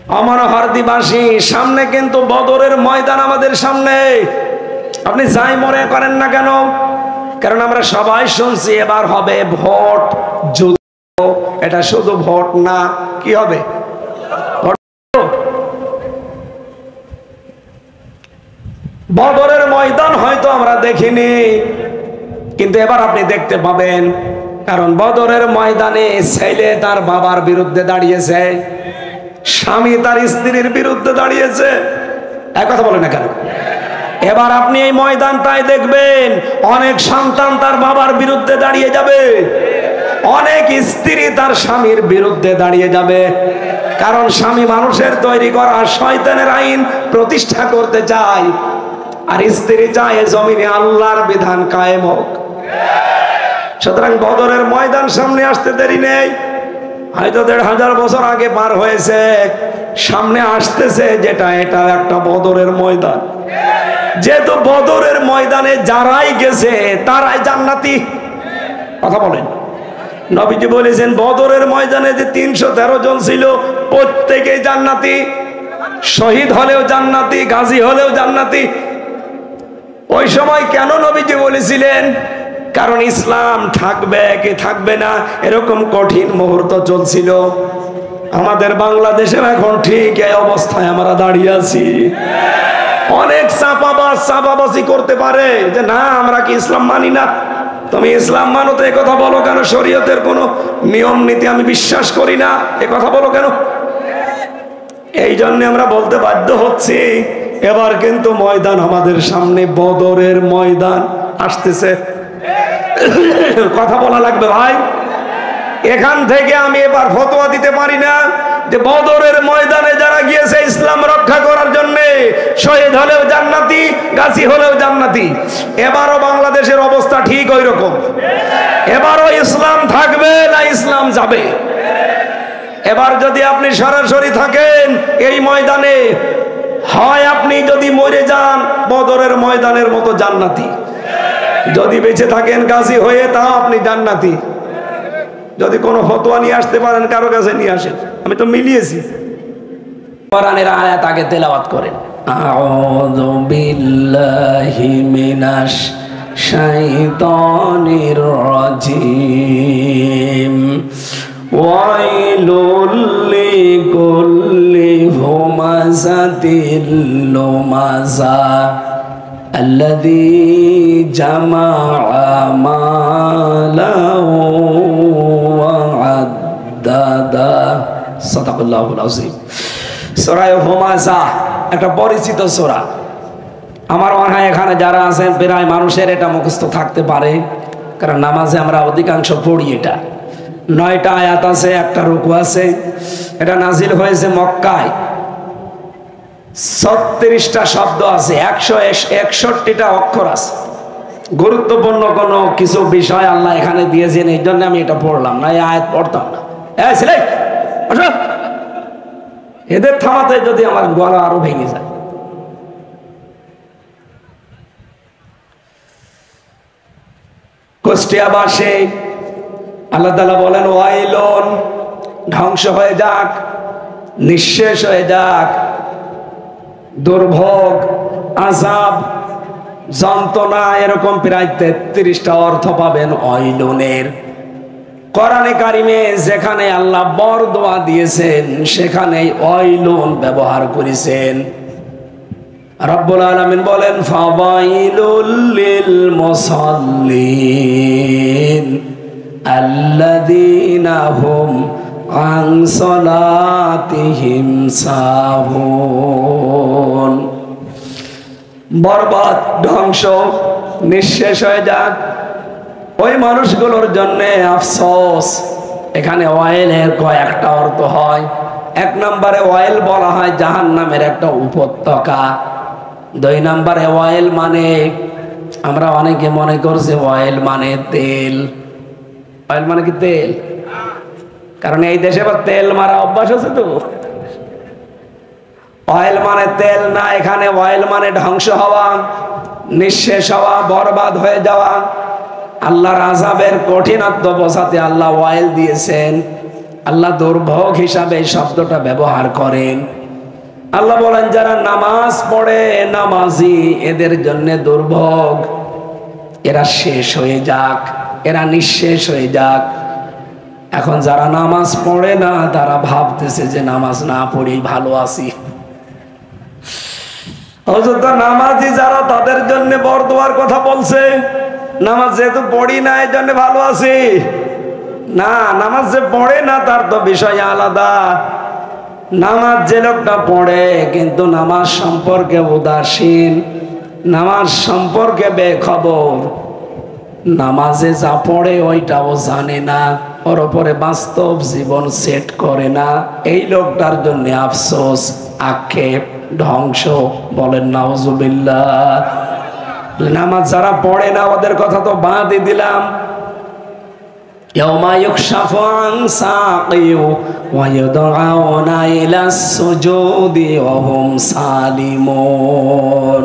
আমার হরদিবাসী, সামনে কিন্তু বদরের ময়দান আমাদের সামনে। আপনি যাই মনে করেন না কেন, কারণ আমরা সবাই শুনছি এবার হবে ভোট যুদ্ধ। এটা শুধু ভোট না, কি হবে? বদরের ময়দান হয়তো আমরা দেখিনি, কিন্তু এবার আপনি দেখতে পাবেন। কারণ বদরের ময়দানে ছেলে তার বাবার বিরুদ্ধে দাঁড়িয়েছে, স্বামী তার স্ত্রীর বিরুদ্ধে দাঁড়িয়েছে। এক কথা বলে না কেন? এবার আপনি এই ময়দানটাই দেখবেন, অনেক সন্তান তার বাবার বিরুদ্ধে দাঁড়িয়ে যাবে, অনেক স্ত্রী তার স্বামীর বিরুদ্ধে দাঁড়িয়ে যাবে। কারণ স্বামী মানুষের তৈরি করা শয়তানের আইন প্রতিষ্ঠা করতে চায়, আর স্ত্রী চায় জমিনে আল্লাহর বিধান কায়েম হোক। সুতরাং বদরের ময়দান সামনে আসতে দেরি নেই। হয়তো ১৫০০ বছর আগে পার হয়েছে, সামনে আসতেছে যেটা, এটা একটা বদরের ময়দান। যেহেতু বদরের ময়দানে যারাই গেছে তারাই জান্নাতি। কথা বলেন। নবীজি বলেছেন বদরের ময়দানে যে ৩১৩ জন ছিল প্রত্যেকেই জান্নাতি, শহীদ হলেও জান্নাতি, গাজী হলেও জান্নাতি। ওই সময় কেন নবীজি বলেছিলেন? কারণ ইসলাম থাকবে কি থাকবে না এরকম কঠিন মুহূর্ত চলছিল। আমাদের বাংলাদেশে এখন ঠিক এই অবস্থায় আমরা দাঁড়িয়ে আছি। অনেক চাপাবাজি করতে পারে যে না আমরা কি ইসলাম মানি না। তুমি ইসলাম মানো তো এ কথা বলো কেন? শরীয়তের কোন নিয়ম নীতি আমি বিশ্বাস করি না, এ কথা বলো কেন? এই জন্য আমরা বলতে বাধ্য হচ্ছি, এবার কিন্তু ময়দান আমাদের সামনে, বদরের ময়দান আসতেছে। কথা বলা লাগবে ভাই। এখান থেকে আমি এবার ফতোয়া দিতে পারি না যে বদরের ময়দানে যারা গিয়েছে ইসলাম রক্ষা করার জন্য, শহীদ হলেও জান্নাতি, গাজী হলেও জান্নাতি। এবারও বাংলাদেশের অবস্থা ঠিক ওই রকম। এবারও ইসলাম থাকবে না ইসলাম যাবে? এবার যদি আপনি সরাসরি থাকেন এই ময়দানে, হয় আপনি যদি মরে যান বদরের ময়দানের মতো জান্নাতি, যদি বেঁচে থাকেন গাজী হয়ে তাও আপনি জান্নাতি। যদি কোনো ফতোয়া নিয়ে আসতে পারেন কারো কাছে নিয়ে আসেন, আমি তো মিলিয়েছি। কোরআনের আয়াত আগে তেলাওয়াত করেন। আউযু বিল্লাহি মিনাশ শাইতানির রাজিম। ওয়াইলুল লিকুল্লি হুমাযাতিল লুমাযা الذي جمع ماله وعدده صدق الله العظيم। সূরা হুমাযা একটা পরিচিত সূরা। আমার মনে হয় এখানে যারা আছেন প্রায় মানুষের এটা মুখস্থ থাকতে পারে, কারণ নামাজে আমরা অধিকাংশ পড়ি। এটা ৯টা আয়াত আছে, একটা রুকু আছে। এটা নাজিল হয়েছে মক্কায়। ৩৬টা শব্দ আছে, ১৬১টা অক্ষর আছে। গুরুত্বপূর্ণ কোনো কিছু বিষয় আল্লাহ এখানে দিয়েছেন, এই জন্য আমি এটা পড়লাম, না এই আয়াত পড়তাম না। এদের থামাতে যদি আমার গলা আরো ভেঙে যায়। কুষ্টিয়াবাসী আল্লাহ তাআলা বলেন ওয়াইলুন, ধ্বংস হয়ে যাক, নিঃশেষ হয়ে যাক, দুর্ভোগ, আযাব, যন্ত্রণা, এরকম প্রায় ৩৩টা অর্থ পাবেন ওয়াইলুনের। কোরআনে কারিমে যেখানে আল্লাহ বরদোয়া দিয়েছেন সেখানে ওয়াইলুন ব্যবহার করেছেন। রব্বুল আলামিন বলেন ফাওয়াইলুল লিল মুসাল্লিন আল্লাযীনা হুম আন সালাতিহিম সাহুন। বরবাদ, ধ্বংস, নিঃশেষ হয়ে যাক ওই মানুষগুলোর জন্য আফসোস। এখানে ওয়াইলের কয়েকটা অর্থ হয়। ১ নম্বরে ওয়াইল বলা হয় জাহান্নামের একটা উপত্যকা। ২ নম্বরে ওয়াইল মানে, আমরা অনেকে মনে করছি ওয়াইল মানে তেল। ওয়াইল মানে কি তেল? কারণ এই দেশে আবার তেল মারা অভ্যাস আছে তো। অয়েল মানে তেল না, এখানে অয়েল মানে ধ্বংস হওয়া, নিঃশেষ হওয়া, বরবাদ হয়ে যাওয়া। আল্লাহর আযাবের কঠিনত্ব বোঝাতে আল্লাহ অয়েল দিয়েছেন। আল্লাহ দুর্ভোগ হিসাবে এই শব্দটা ব্যবহার করেন। আল্লাহ বলেন যারা নামাজ পড়ে, নামাজি, এদের জন্য দুর্ভোগ, এরা শেষ হয়ে যাক, এরা নিঃশেষ হয়ে যাক। এখন যারা নামাজ পড়ে না তারা ভাবতেছে যে নামাজ না পড়েই ভালো আছি। অযথা নামাজি যারা, তাদের জন্য বরদোয়ার কথা বলছে। নামাজ যেহেতু পড়ি না এই জন্য ভালো আছি না, নামাজ যে পড়ে না তার তো বিষয় আলাদা। নামাজ যে লোকটা পড়ে কিন্তু নামাজ সম্পর্কে উদাসীন, নামাজ সম্পর্কে বেখবর, নামাজে যা পড়ে ওইটাও জানে না, ওর উপরে বাস্তব জীবন সেট করে না, এই লোকটার জন্য আফসোস, আক্ষেপ, ধ্বংস। বলেন নাউজুবিল্লাহ। নামাজ যারা পড়ে না ওদের কথা তো বাদই দিলাম। ইয়াউমা ইউকশাফু আন সাকিয়ু ওয়া ইউদআউনা ইলাস সুজুদি ওয়া হুম সালিমুন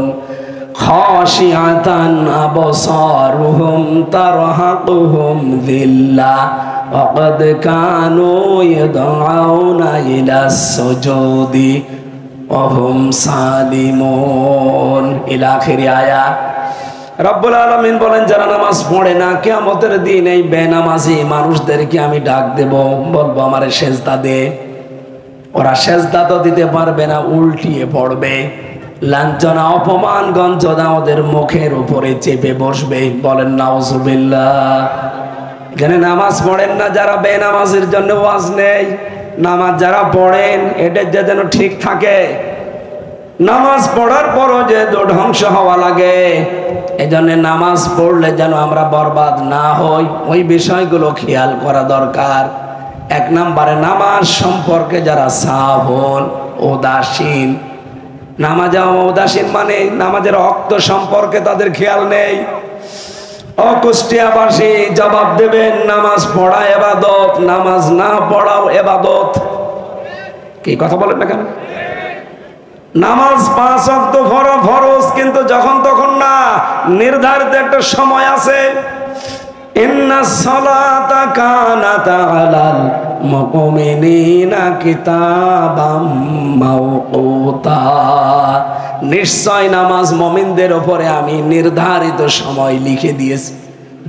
খাশিআতান আবসারুহুম তারহাকুহুম যিল্লাহ ওয়া ক্বাদ কানু ইউদআউনা ইলাস সুজুদি ওয়া হুম সালিমুন ইলা আখির আয়াত। রব্বুল আলামিন বলেন যারা নামাজ পড়ে না, কিয়ামতের দিন এই বেনামাজি মানুষদেরকে আমি ডাক দেব, বলবো আমারে সেজদা দে। ওরা সেজদা তো দিতে পারবে না, উল্টিয়ে পড়বে। লাঞ্ছনা, অপমান, গঞ্জনা ওদের মুখের উপরে চেপে বসবে। বলেন নাউজুবিল্লাহ। এখানে নামাজ পড়েন না যারা, বেনামাজির জন্য ওয়াজ নেই। নামাজ যারা পড়েন এটা যেন ঠিক থাকে। নামাজ পড়ার পরও যে ধ্বংস হওয়া লাগে, এজন্য নামাজ পড়লে যেন আমরা বরবাদ না হই, ওই বিষয়গুলো খেয়াল করা দরকার। এক নম্বরে নামাজ সম্পর্কে যারা সাহন, উদাসীন, নামাজে উদাসীন মানে নামাজের অক্ত সম্পর্কে তাদের খেয়াল নেই। অকুষ্টিয়াবাসী জবাব দেবেন নামাজ পড়া এবাদত, নামাজ না পড়াও এবাদত। কি কথা বলেন না কেন? নামাজ 5 ওয়াক্ত ফরজ, কিন্তু যখন তখন না, নির্ধারিত একটা সময় আছে। ইন্নাস সালাতা কানাত আলাল মুমিনিনা কিতাবাম মাওকুতা, নিশ্চয় নামাজ মুমিনদের উপরে আমি নির্ধারিত সময় লিখে দিয়েছি।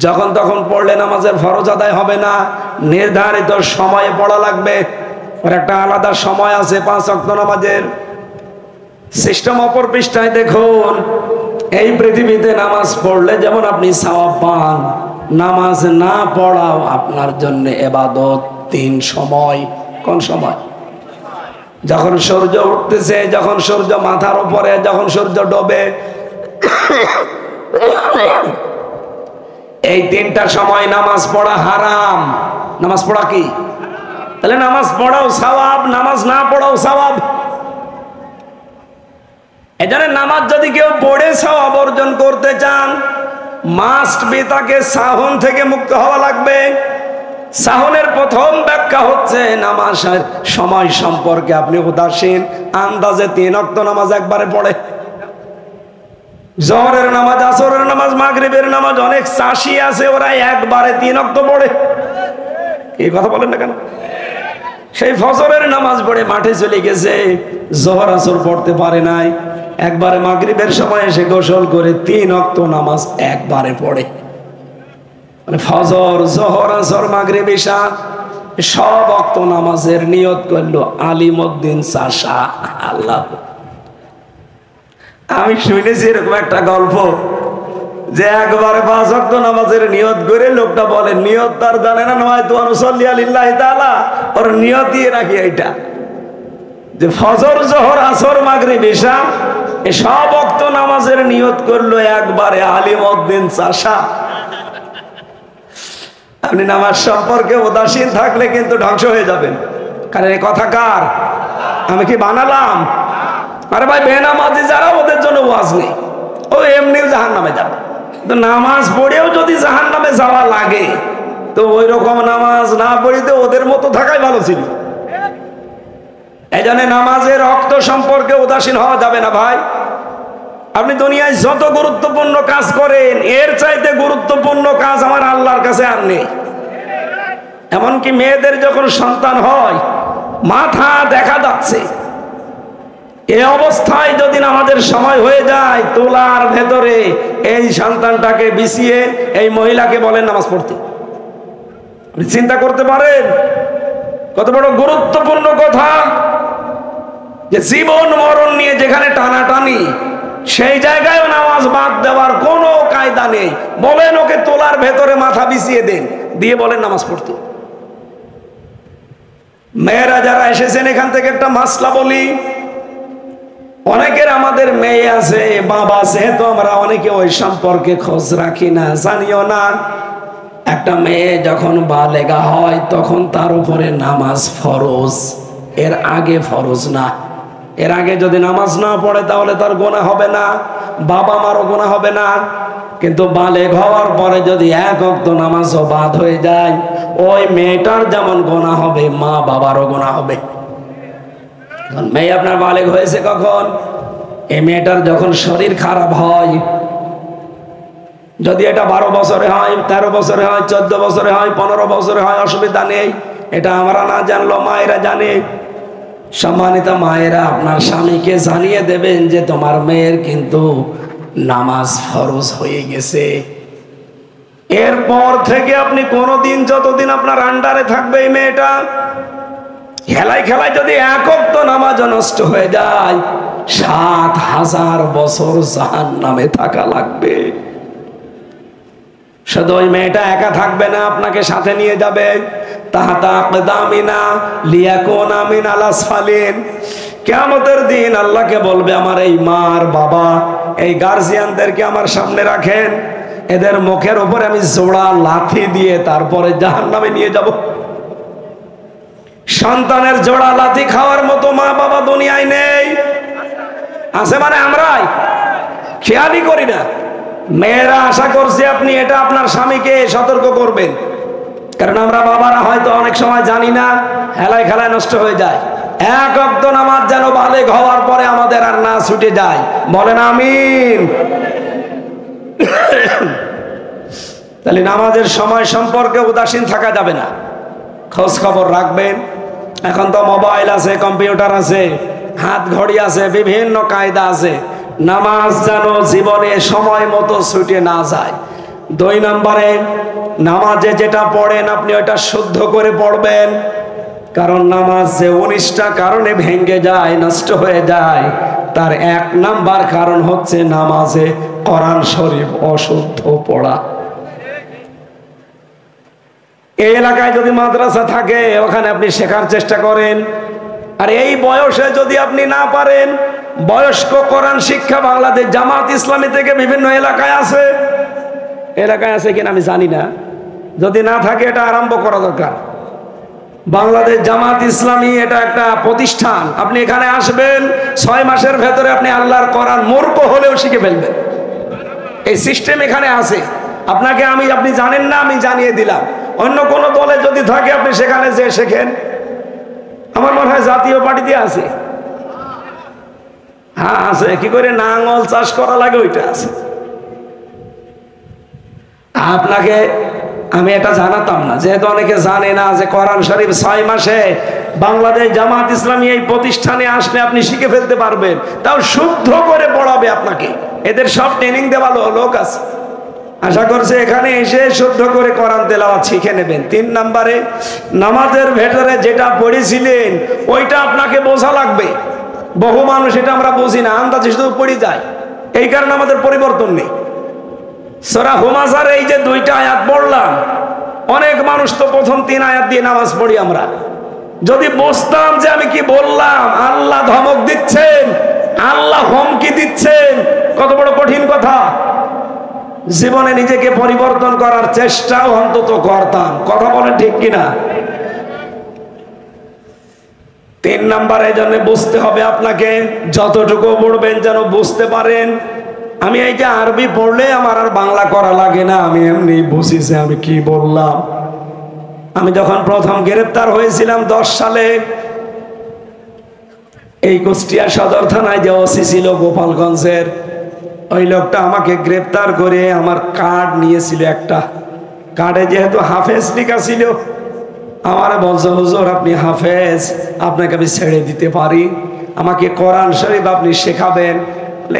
যখন তখন পড়লে নামাজের ফরজ আদায় হবে না, নির্ধারিত সময়ে পড়া লাগবে। ওর একটা আলাদা সময় আছে 5 ওয়াক্ত নামাজের। সিস্টেম অপর পৃষ্ঠায় দেখুন। এই পৃথিবীতে নামাজ পড়লে যেমন আপনি সওয়াব পান, নামাজ না পড়াও আপনার জন্য ইবাদত। 3 সময়। কোন সময়? যখন সূর্য উঠতেছে, যখন সূর্য মাথার উপরে, যখন সূর্য ডোবে, এই 3টা সময় নামাজ পড়া হারাম। নামাজ পড়া কি? তাহলে নামাজ পড়াও সওয়াব, নামাজ না পড়াও সওয়াব। এজন্য নামাজ যদি কেউ পড়ে সওয়াব অর্জন করতে চান, মাস্ট বি তাকে সাহন থেকে মুক্ত হওয়া লাগবে। সাহনের প্রথম ব্যাখ্যা হচ্ছে নামাজের সময় সম্পর্কে আপনি উদাসীন। আন্দাজে 3 ওয়াক্ত নামাজ একবারে পড়ে। জোহরের নামাজ, আসরের নামাজ, মাগরিবের নামাজ, অনেক চাষি আছে ওরা একবারে 3 ওয়াক্ত পড়ে। এই কথা বলেন না কেন? সেই ফজরের নামাজ পড়ে মাঠে চলে গেছে, জোহর আসর পড়তে পারে নাই, একবারে মাগরিবের সময় এসে গোসল করে 3 ওয়াক্ত নামাজ একবারে পড়ে। মানে ফজর, জোহর, আসর, মাগরিব, ইশা সব ওয়াক্ত নামাজের নিয়ত করলো আলিমউদ্দিন চাষা। আল্লাহ, আমি শুনেছি এরকম একটা গল্প যে একবারে 5 ওয়াক্ত নামাজের নিয়ত করে লোকটা বলে, নিয়ত তার জানে না, নয় তো অনুসল্লি আলিল্লাহি তাআলা, ওর নিয়তই রাখি এইটা যে ফজর, জোহর, আসর, মাগরিব, ইশা এই সব ওয়াক্ত নামাজের নিয়ত করলো একবারে আলিমউদ্দিন চাষা। আপনি নামাজ সম্পর্কে উদাসীন থাকলে কিন্তু ধ্বংস হয়ে যাবেন। কারণ এই কথা কার? আমি কি বানালাম? আরে ভাই, বেনামাজি যারা, ওদের জন্য ওয়াজ নেই, ও এমনিও জাহান্নামে যাবে। তো নামাজ পড়েও যদি জাহান্নামে যাওয়া লাগে, তো ওই রকম নামাজ না পড়িতে ওদের মতো থাকাই ভালো ছিল। এই জন্য নামাজের রক্ত সম্পর্কে উদাসীন হওয়া যাবে না ভাই। আপনি দুনিয়ায় যত গুরুত্বপূর্ণ কাজ করেন, এর চাইতে গুরুত্বপূর্ণ কাজ আমার আল্লাহর কাছে আর নেই। এমনকি মেয়েদের যখন সন্তান হয় মাথা দেখা যাচ্ছে, এই অবস্থায় যদি আমাদের সময় হয়ে যায় তোলার ভেতরে এই সন্তানটাকে বিছিয়ে এই মহিলাকে বলেন নামাজ পড়তে। চিন্তা করতে পারেন কত বড় গুরুত্বপূর্ণ কথা, যে জীবন মরণ নিয়ে যেখানে টানাটানি, সেই জায়গায় নামাজ বাদ দেওয়ার কোনো কায়দা নেই। বলেন ওকে তোলার ভেতরে মাথা বিছিয়ে দেন, দিয়ে বলেন নামাজ পড়তে। মেয়েরা যারা এসেছেন এখান থেকে একটা মাসলা বলি, অনেকের আমাদের মেয়ে আছে, বাবা আছে, তো আমরা অনেকে ওই সম্পর্কে খোঁজ রাখি না, জানিও না। একটা মেয়ে যখন বালেগা হয় তখন তার উপরে নামাজ ফরজ, এর আগে ফরজ না। এর আগে যদি নামাজ না পড়ে তাহলে তার গুনাহ হবে না, বাবা মারও গুনাহ হবে না। কিন্তু বালেগ হওয়ার পরে যদি এক ওয়াক্ত নামাজও বাদ হয়ে যায়, ওই মেয়েটার যেমন গুনাহ হবে মা বাবারও গুনাহ হবে। মেয়ে আপনার বালেগ হয়েছে কখন? এই মেয়েটার যখন শরীর খারাপ হয়, যদি এটা 12 বছরে হয়, 13 বছরে হয়, 14 বছরে হয়, 15 বছরে হয়, অসুবিধা নেই। এটা আমরা না জানলো মায়েরা জানে। সম্মানিত মায়েরা, আপনার স্বামীকে জানিয়ে দেবেন যে তোমার মেয়ের কিন্তু নামাজ ফরজ হয়ে গেছে। এরপর থেকে আপনি কোনোদিন, যতদিন আপনার আন্ডারে থাকবে এই মেয়েটা, খেলায় খেলায় যদি এক ওয়াক্ত নামাজ নষ্ট হয়ে যায় 7000 বছর জাহান্নামে থাকা লাগবে। শুধু ওই মেয়েটা একা থাকবে না, আপনাকে সাথে নিয়ে যাবে। তাহাতা আকদামিনা লিয়াকুনা মিনাল আসফালিন। কিয়ামতের দিন আল্লাহকে বলবে, আমার এই মা আর বাবা, এই গার্জিয়ানদেরকে আমার সামনে রাখেন, এদের মুখের উপরে আমি জোড়া লাথি দিয়ে তারপরে জাহান্নামে নিয়ে যাব। সন্তানের জোড়া লাথি খাওয়ার মতো মা বাবা দুনিয়ায় নেই। আছে মানে আমরাই খেয়ালই করি না। মেয়েরা আশা করছে আপনি এটা আপনার স্বামীকে সতর্ক করবেন, কারণ আমরা বাবারা হয়তো অনেক সময় জানি না, হেলায় খেলায় নষ্ট হয়ে যায়। এক ওয়াক্ত নামাজ যেন বালেগ হওয়ার পরে আমাদের আর না ছুটে যায়। বলেন আমিন। তাহলে নামাজের সময় সম্পর্কে উদাসীন থাকা যাবে না, খোঁজ খবর রাখবেন। এখন তো মোবাইল আছে, কম্পিউটার আছে, হাত ঘড়ি আছে, বিভিন্ন কায়দা আছে। নামাজ যেন জীবনে সময় মতো ছুটে না যায়। 2 নম্বরে, নামাজে যেটা পড়েন আপনি ওটা শুদ্ধ করে পড়বেন, কারণ নামাজ যে 19টা কারণে ভেঙে যায়, নষ্ট হয়ে যায়, তার 1 নাম্বার কারণ হচ্ছে নামাজে কোরআন শরীফ অশুদ্ধ পড়া। এই এলাকায় যদি মাদ্রাসা থাকে ওখানে আপনি শেখার চেষ্টা করেন। আর এই বয়সে যদি আপনি না পারেন, বয়স্ক কোরআন শিক্ষা বাংলাদেশ জামাত ইসলামী থেকে বিভিন্ন এলাকায় আছে, এলাকায় আছে কিনা আমি জানি না, যদি না থাকে এটা আরম্ভ করা দরকার। বাংলাদেশ জামাত ইসলামী এটা একটা প্রতিষ্ঠান, আপনি এখানে আসবেন, 6 মাসের ভেতরে আপনি আল্লাহর কোরআন মূর্খ হলেও শিখে ফেলবেন। এই সিস্টেম এখানে আছে। আপনাকে আপনি জানেন না, আমি জানিয়ে দিলাম। অন্য কোন দলে যদি থাকে আপনি সেখানে যে শেখেন। আমার মনে হয় জাতীয় পার্টিতে আছে। হ্যাঁ আছে, কি করে নাঙ্গল চাষ করা লাগে ওইটা আছে। আপনাকে আমি এটা জানাতাম না, যেহেতু অনেকে জানে না যে কোরআন শরীফ 6 মাসে বাংলাদেশ জামাত ইসলামী এই প্রতিষ্ঠানে আসলে আপনি শিখে ফেলতে পারবেন। তাও শুদ্ধ করে পড়াবে আপনাকে, এদের সব ট্রেনিং দেওয়া লোক আছে। আশা করছে এখানে এসে শুদ্ধ করে কোরআন তেলাওয়াত শিখে নেবেন। 3 নম্বরে, নামাজের ভেতরে যেটা পড়েছিলেন ওইটা আপনাকে বোঝা লাগবে। বহু মানুষ এটা আমরা বুঝি না, আন্দাজে শুধু পড়ে যায়, এই কারণে আমাদের পরিবর্তন নেই। সূরা হুমাযার এই যে 2টা আয়াত পড়লাম, অনেক মানুষ তো প্রথম 3 আয়াত দিয়ে নামাজ পড়ি আমরা। যদি বুঝতাম যে আমি কি বললাম, আল্লাহ ধমক দিচ্ছেন, আল্লাহ হুমকি দিচ্ছেন, কত বড় কঠিন কথা, জীবনে নিজেকে পরিবর্তন করার চেষ্টাও অন্তত করতাম। কথা বলেন ঠিক কিনা? 3 নম্বরে জন্য বুঝতে হবে আপনাকে, যতটুকু পড়বেন যেন বুঝতে পারেন। আমি এই যে আরবি পড়লে আমার আর বাংলা করা লাগে না, আমি এমনি বুঝিছে আমি কি বললাম। আমি যখন প্রথম গ্রেপ্তার হয়েছিলাম 10 সালে, এই কুষ্টিয়া সদর থানায় যে ওসি ছিল গোপালগঞ্জের, ওই লোকটা আমাকে গ্রেপ্তার করে আমার কার্ড নিয়েছিল একটা। কার্ডে যেহেতু হাফেজ লেখা ছিল, আমারে বলছে হুজুর আপনি হাফেজ, আপনাকে আমি ছেড়ে দিতে পারি, আমাকে কোরআন শরীফ আপনি শেখাবেন।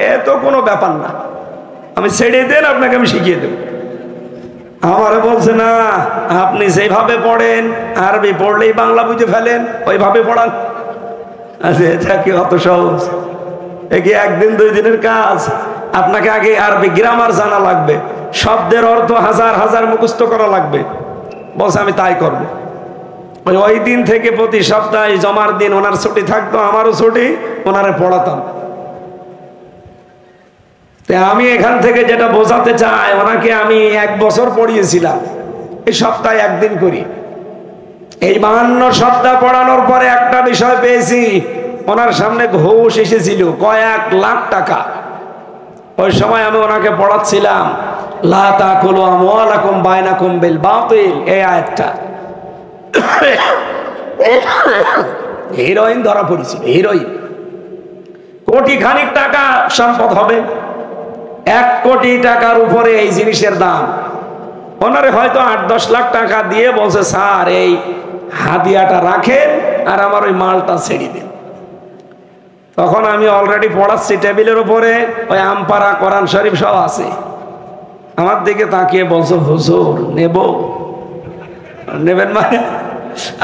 এ তো কোনো ব্যাপার না, আমি ছেড়ে দেন, আপনাকে আমি শিখিয়ে দেব। আমারে বলছে না, আপনি যেভাবে পড়েন, আরবি পড়লেই বাংলা বুঝে ফেলেন, ওইভাবে পড়ান। আচ্ছা, এটা কি অত সহজ? এ কি একদিন দুই দিনের কাজ? আপনাকে আগে আরবি গ্রামার জানা লাগবে, শব্দের অর্থ হাজার হাজার মুখস্থ করা লাগবে। বলছে আমি তাই করব। ওই দিন থেকে প্রতি সপ্তাহে জমার দিন ওনার ছুটি থাকতো, আমারও ছুটি, ওনারে পড়াতাম। আমি এখান থেকে যেটা বোঝাতে চাই, ওনাকে আমি 1 বছর পড়িয়েছিলাম, এই সপ্তাহে একদিন করি। এই 52 সপ্তাহ পড়ানোর পরে একটা বিষয় পেয়েছি, ওনার সামনে ঘুষ এসেছিল কয়েক লাখ টাকা। ওই সময় আমি ওনাকে পড়াচ্ছিলাম লা তাকুলু আমওয়ালাকুম বাইনাকুম বিল বাতিল, এই আয়াতটা। হিরোইন ধরা পড়েছিল, হিরোইন। কোটি খানিক টাকা সম্পদ হবে, 1 কোটি টাকার উপরে এই জিনিসের দাম। ওনারে হয়তো 8-10 লাখ টাকা দিয়ে বলছে স্যার এই হাদিয়াটা রাখেন আর আমার ওই মালটা ছেড়ে দিন। তখন আমি অলরেডি পড়াচ্ছি টেবিলের উপরে, ওই আমপারা কোরআন শরীফ সব আছে। আমার দিকে তাকিয়ে বলছো হুজুর নেব, নেবেন মানে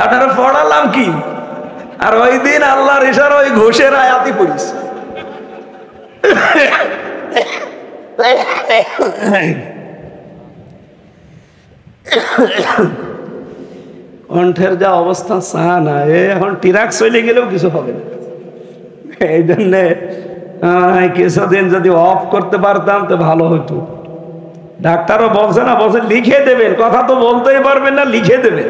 আপনারা পড়ালাম কি? আর ওই দিন আল্লাহর ইশারা ওই ঘুষের আয়াতই পড়িস। কণ্ঠের যা অবস্থা চা না, এখন টিরাক চলে গেলেও কিছু হবে না। এই জন্যে কিছুদিন যদি অফ করতে পারতাম তো ভালো হতো। ডাক্তারও বলছে না, বলছে লিখে দেবেন, কথা তো বলতেই পারবেন না, লিখে দেবেন।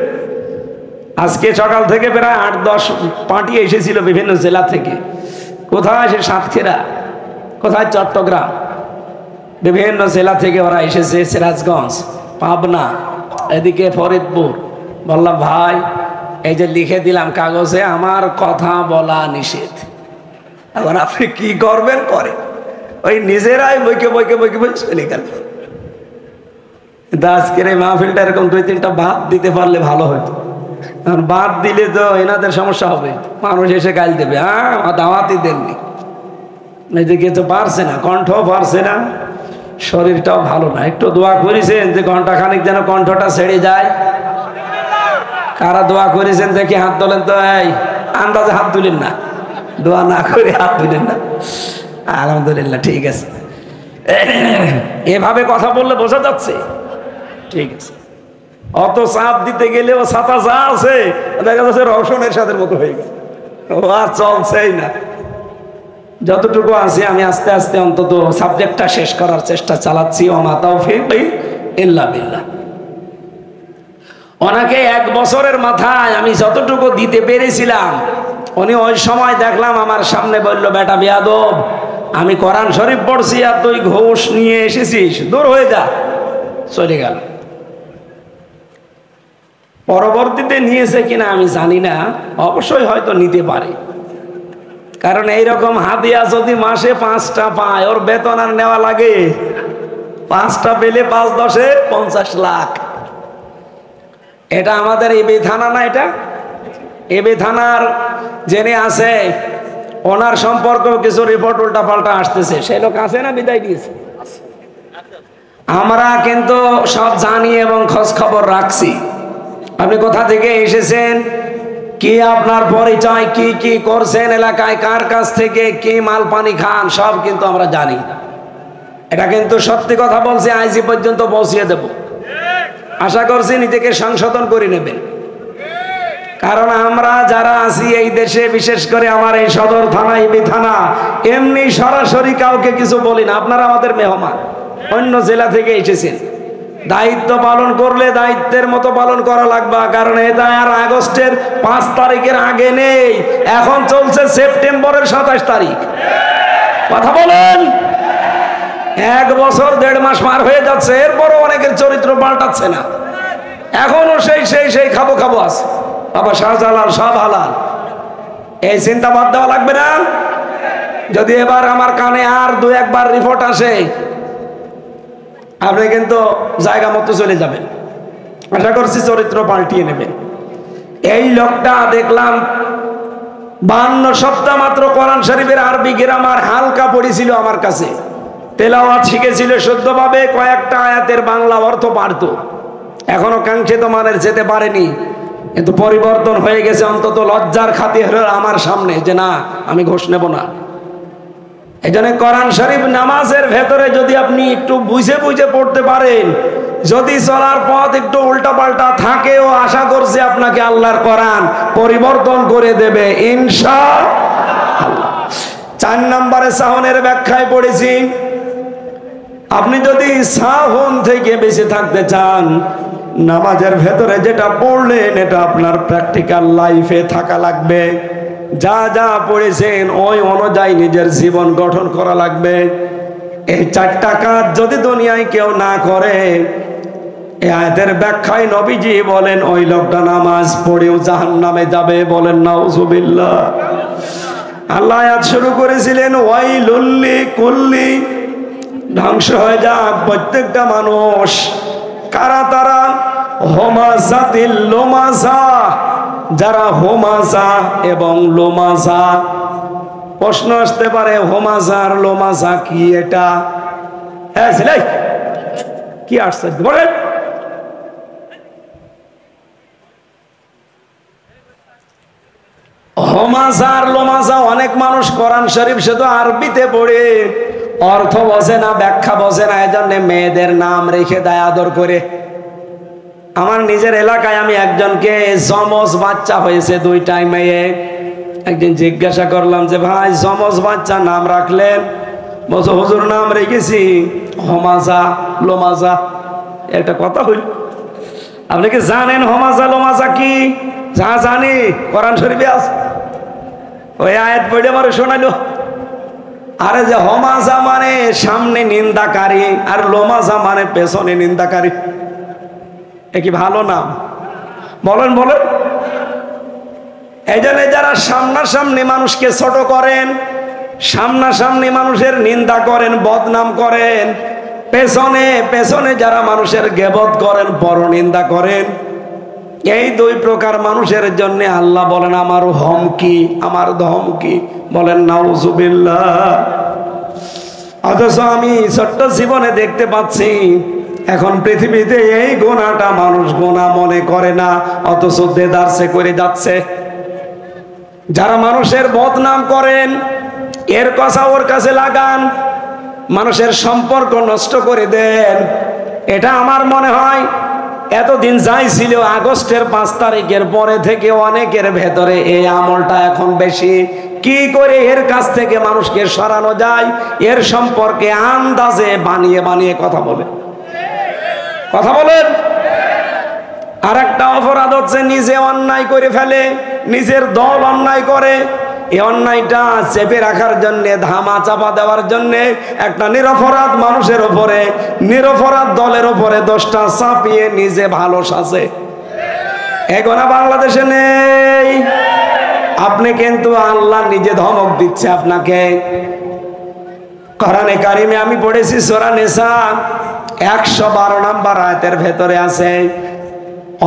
আজকে সকাল থেকে প্রায় 8-10 পার্টি এসেছিল বিভিন্ন জেলা থেকে। কোথায় এসে সাতক্ষীরা, কোথায় চট্টগ্রাম, বিভিন্ন জেলা থেকে ওরা এসেছে, সিরাজগঞ্জ, পাবনা, এদিকে ফরিদপুর। বললাম ভাই এই যে লিখে দিলাম কাগজে, আমার কথা বলা নিষেধ, এখন আপনি কি করবেন করেন। ওই নিজেরাই বইকে বইকে বইকে বই চলে গেল। আজকের এই মাহফিলটা এরকম 2-3টা বাদ দিতে পারলে ভালো হতো। কারণ বাদ দিলে তো এনাদের সমস্যা হবে, মানুষ এসে গাল দেবে, হ্যাঁ দাওয়াতই দেননি। এদিকে তো পারছে না, কণ্ঠও পারছে না, শরীরটাও ভালো না। একটু দোয়া করেছেন যে ঘন্টাখানিক যেন কণ্ঠটা ছেড়ে যায়। কারা দোয়া করেছেন দেখি হাত তোলেন তো। এই আন্দাজে হাত তুলেন না, দোয়া না করে হাত তুলেন না। আলহামদুলিল্লাহ, ঠিক আছে। এভাবে কথা বললে বোঝা যাচ্ছে, ঠিক আছে। অত চাপ দিতে গেলেও ছাতা যা আছে দেখা যাচ্ছে রওশনের সাথে মতো হয়ে গেল, ও আর চলছেই না। যতটুকু আছে আমি আস্তে আস্তে অন্তত সাবজেক্টটা শেষ করার চেষ্টা চালাচ্ছি। ওমা তাওফীক ইল্লা বিল্লাহ। ওনাকে 1 বছরের মাথায় আমি যতটুকু দিতে পেরেছিলাম, উনি ওই সময় দেখলাম আমার সামনে বলল, বেটা বেয়াদব, আমি কোরআন শরীফ পড়ছি আর তুই ঘুষ নিয়ে এসেছিস, দূর হয়ে যা, চলে গেল। পরবর্তীতে নিয়েছে কিনা আমি জানি না, অবশ্যই হয়তো নিতে পারে। কারণ এইরকম হাদিয়া যদি মাসে 5টা পায়, ওর বেতন আর নেওয়া লাগে? 5টা পেলে 5-10-এ 50 লাখ। এটা আমাদের এবি থানা না, এটা এবি থানার জেনে আছে, ওনার সম্পর্কেও কিছু রিপোর্ট উল্টা পাল্টা আসতেছে। সেই লোক আছে না, বিদায় দিয়েছে। আমরা কিন্তু সব জানি এবং খোঁজ খবর রাখছি। আপনি কোথা থেকে এসেছেন, কি আপনার পরিচয়, কি কি করছেন এলাকায়, কার কাছ থেকে কি মাল পানি খান, সব কিন্তু আমরা জানি। এটা কিন্তু সত্যি কথা বলছি, আইজি পর্যন্ত পৌঁছিয়ে দেব। আশা করছি নিজেকে সংশোধন করে নেবেন। কারণ আমরা যারা আছি এই দেশে, বিশেষ করে আমার এই সদর থানা, ইবি থানা, এমনি সরাসরি কাউকে কিছু বলি না। আপনারা আমাদের মেহমান, অন্য জেলা থেকে এসেছেন, দায়িত্ব পালন করলে দায়িত্বের মতো পালন করা লাগবে। কারণ এটা আর আগস্টের 5 তারিখের আগে নেই, এখন চলছে সেপ্টেম্বরের 27 তারিখ। কথা বলেন, 1 বছর 1.5 মাস পার হয়ে যাচ্ছে, এরপরও অনেকের চরিত্র পাল্টাচ্ছে না। এখনো সেই খাবো খাবো আছে। বাবা শাহজালাল সব হালাল, এই চিন্তা বাদ দেওয়া লাগবে না। যদি এবার আমার কানে আর 2-1 বার রিপোর্ট আসে, আপনি কিন্তু জায়গা মতো চলে যাবেন। আশা করছি চরিত্র পাল্টিয়ে নেবেন। এই লোকটা দেখলাম 52 সপ্তাহ মাত্র কোরআন শরীফের আরবি গ্রামার হালকা পড়েছিল আমার কাছে, তেলাওয়াত শিখেছিল শুদ্ধভাবে, কয়েকটা আয়াতের বাংলা অর্থ পারত, এখনো কাঙ্ক্ষিত মানের যেতে পারেনি, কিন্তু পরিবর্তন হয়ে গেছে অন্তত লজ্জার খাতিরে আমার সামনে যে না আমি ঘোষ নেব না। এই জন্য কোরআন শরীফ নামাজের ভেতরে যদি আপনি একটু বুঝে বুঝে পড়তে পারেন, যদি চলার পথ একটু উল্টাপাল্টা থাকেও, আশা করছে আপনাকে আল্লাহর কোরআন পরিবর্তন করে দেবে ইনশাআল্লাহ। 4 নম্বরে সাহনের ব্যাখ্যায় পড়েছি, আপনি যদি সাহন থেকে বেঁচে থাকতে চান, নামাজের ভেতরে যেটা পড়লেন এটা আপনার প্র্যাকটিক্যাল লাইফে থাকা লাগবে। যা যা পড়েছেন ওই অনুযায়ী নিজের জীবন গঠন করা লাগবে। এই 4টা কাজ যদি দুনিয়ায় কেউ না করে, এই আয়াতের ব্যাখ্যায় নবীজি বলেন ওই লোকটা নামাজ পড়েও জাহান্নামে যাবে। বলেন নাউজুবিল্লাহ। আল্লাহ আয়াত শুরু করেছিলেন ওয়াইলুল লিকুল্লি, ধ্বংস হয়ে যাক প্রত্যেকটা মানুষ। কারা তারা? হোমাজাতিল লোমাজা, যারা হোমাজা এবং লোমাজা। প্রশ্ন আসতে পারে হোমাজা আর লোমাজা কি? এটা কি আসছে বলেন? হোমাজা আর লোমাজা, অনেক মানুষ কোরআন শরীফ শুধু আরবিতে পড়ে, অর্থ বোঝে না, ব্যাখ্যা বোঝে না, এজন্য মেয়েদের নাম রেখে দেয় আদর করে। আমার নিজের এলাকায় আমি একজনকে যমজ বাচ্চা হয়েছে, 2টাই মেয়ে। একদিন জিজ্ঞাসা করলাম যে ভাই যমজ বাচ্চা নাম রাখলেন? বলছে হুজুর নাম রেখেছি হোমাজা লোমাজা। একটা কথা হইল, আপনি কি জানেন হোমাজা লোমাজা কি? যা জানি কোরআন শরীফে আছে, ওই আয়াত পড়ে আমার শোনালো। আরে যে হোমাজা মানে সামনে নিন্দাকারী, আর লোমাজা মানে পেছনে নিন্দাকারী। এ কি ভালো নাম? বলেন বলেন। এই জন্য যারা সামনাসামনি মানুষকে ছোট করেন, সামনাসামনি মানুষের নিন্দা করেন, বদনাম করেন, পেছনে পেছনে যারা মানুষের গীবত করেন, পরনিন্দা করেন, এই 2 প্রকার মানুষের জন্য আল্লাহ বলেন আমার হুমকি, আমার ধমকি। বলেন নাউজুবিল্লাহ। অথচ আমি ছোট্ট জীবনে দেখতে পাচ্ছি এখন পৃথিবীতে এই গুনাহটা মানুষ গুনাহ মনে করে না, অথচ দেদারসে করে যাচ্ছে। যারা মানুষের বদনাম করেন, এর কথা ওর কাছে লাগান, মানুষের সম্পর্ক নষ্ট করে দেন, এটা আমার মনে হয় এতদিন যাই ছিল, আগস্টের 5 তারিখের পরে থেকে অনেকের ভেতরে এই আমলটা এখন বেশি। কি করে এর কাছ থেকে মানুষকে সরানো যায়, এর সম্পর্কে আন্দাজে বানিয়ে বানিয়ে কথা বলে, কথা বলেন। আর একটা অপরাধ হচ্ছে নিজে অন্যায় করে ফেলে, নিজের দল অন্যায় করে, এই অন্যায়টা চেপে রাখার জন্য, ধামা চাপা দেওয়ার জন্য একটা নিরপরাধ মানুষের উপরে, নিরপরাধ দলের উপরে দোষটা চাপিয়ে নিজে ভালো সাজে। এখন বাংলাদেশে নেই। আপনি কিন্তু আল্লাহ নিজে ধমক দিচ্ছে আপনাকে। কোরআনে কারিমে আমি পড়েছি সূরা নিসা 112 নম্বর আয়াতের ভেতরে আছে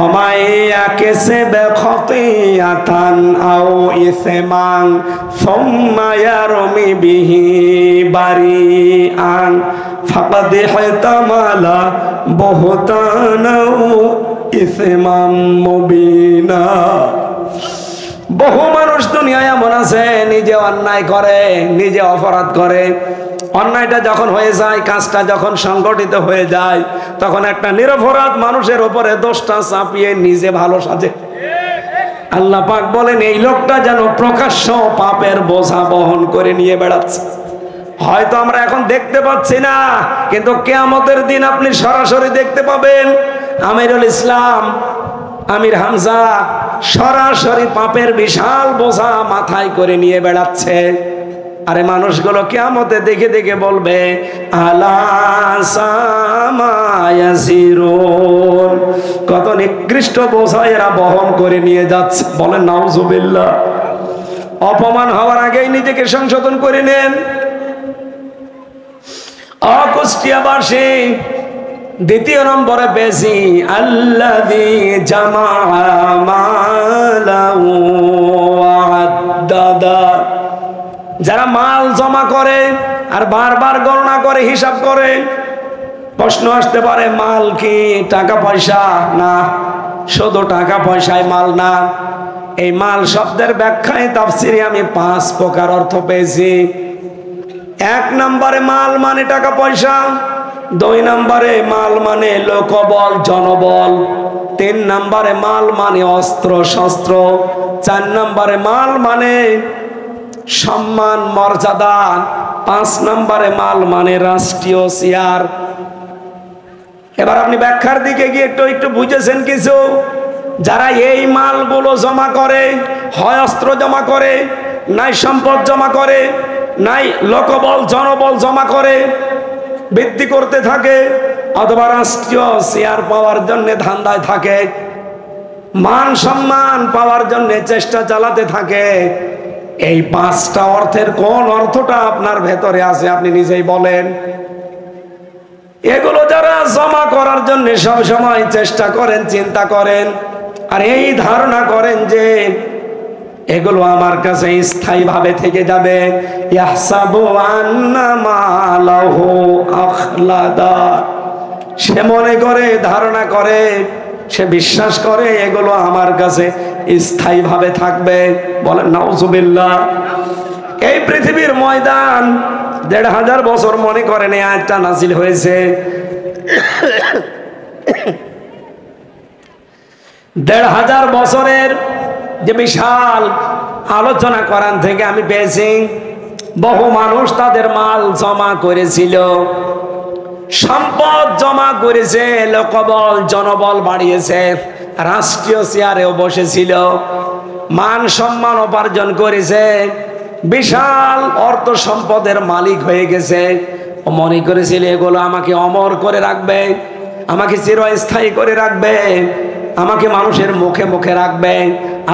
অমাইয়াকেসেবে খতিয়াতান আও ইসমান সুম্মা ইয়ারমি বিহি বারিআন ফাকাদ ইহতামালা বুহতানাও ইসমান মুবিনা। বহু মানুষ দুনিয়ায় এমন আছে নিজে অন্যায় করে, নিজে অপরাধ করে, অন্যায়টা যখন হয়ে যায়, কাজটা যখন সংগঠিত হয়ে যায়, তখন একটা নিরপরাধ মানুষের উপরে দোষটা চাপিয়ে নিজে ভালো সাজে। আল্লাহ পাক বলেন এই লোকটা যেন প্রকাশ্য পাপের বোঝা বহন করে নিয়ে বেড়াচ্ছে। হয়তো আমরা এখন দেখতে পাচ্ছি না, কিন্তু কিয়ামতের দিন আপনি সরাসরি দেখতে পাবেন আমিরুল ইসলাম, আমির হামজা সরাসরি পাপের বিশাল বোঝা মাথায় করে নিয়ে বেড়াচ্ছে। আরে মানুষগুলো কিয়ামতে দেখে দেখে বলবে আলা সামায়াসিরুন, কত নিকৃষ্ট বোঝা এরা বহন করে নিয়ে যাচ্ছে। বলেন নাউজুবিল্লাহ। অপমান হওয়ার আগেই নিজেকে সংশোধন করে নেন। কুষ্টিয়াবাসী 2 নম্বরে পেয়েছি আল্লাযী জামা মালাউ ওয়া'আদ্দাদা। যারা মাল জমা করে আর বারবার গণনা করে, হিসাব করে, প্রশ্ন আসতে পারে মাল কি টাকা পয়সা? না, শুধু টাকা পয়সায় মাল না। এই মাল শব্দের ব্যাখ্যায় তাফসিরে আমি 5 প্রকার অর্থ পেয়েছি। 1 নম্বরে মাল মানে টাকা পয়সা, 2 নম্বরে মাল মানে লোকবল জনবল, 3 নম্বরে মাল মানে অস্ত্র শস্ত্র, 4 নম্বরে মাল মানে সম্মান মর্যাদা, 5 নম্বরে মাল মানে রাষ্ট্রীয় চেয়ার। এবার আপনি ব্যাখ্যার দিকে গিয়ে একটু বুঝেছেন কিছু? যারা এই মালগুলো জমা করে, হয় অস্ত্র জমা করে, নাই সম্পদ জমা করে, নাই লোকবল জনবল জমা করে বৃদ্ধি করতে থাকে, অথবা রাষ্ট্রীয় চেয়ার পাওয়ার জন্য ধান্দায় থাকে, মান সম্মান পাওয়ার জন্য চেষ্টা চালাতে থাকে, এই 5টা অর্থের কোন অর্থটা আপনার ভেতরে আছে আপনি নিজেই বলেন। এগুলো যারা জমা করার জন্য সব সময় চেষ্টা করেন, চিন্তা করেন, আর এই ধারণা করেন যে এগুলো আমার কাছে স্থায়ী ভাবে থেকে যাবে, ইয়াহসাবু আন্না মালাহু আখলাদা, সে মনে করে, ধারণা করে, সে বিশ্বাস করে এগুলো আমার কাছে স্থায়ী ভাবে থাকবে। বলেন নাউজুবিল্লাহ। এই পৃথিবীর ময়দান 1500 বছর মনে করেন এই আয়াতটা নাজিল হয়েছে। 1500 বছরের যে বিশাল আলোচনা কোরআন থেকে আমি পেয়েছি, বহু মানুষ তাদের মাল জমা করেছিল, সম্পদ জমা করেছে, লোকবল জনবল বাড়িয়েছে, রাষ্ট্রীয় চেয়ারেও বসেছিল, মান সম্মান উপার্জন করেছে, বিশাল অর্থ সম্পদের মালিক হয়ে গেছে। ও মনে করেছিল এগুলো আমাকে অমর করে রাখবে, আমাকে চিরস্থায়ী করে রাখবে, আমাকে মানুষের মুখে মুখে রাখবে।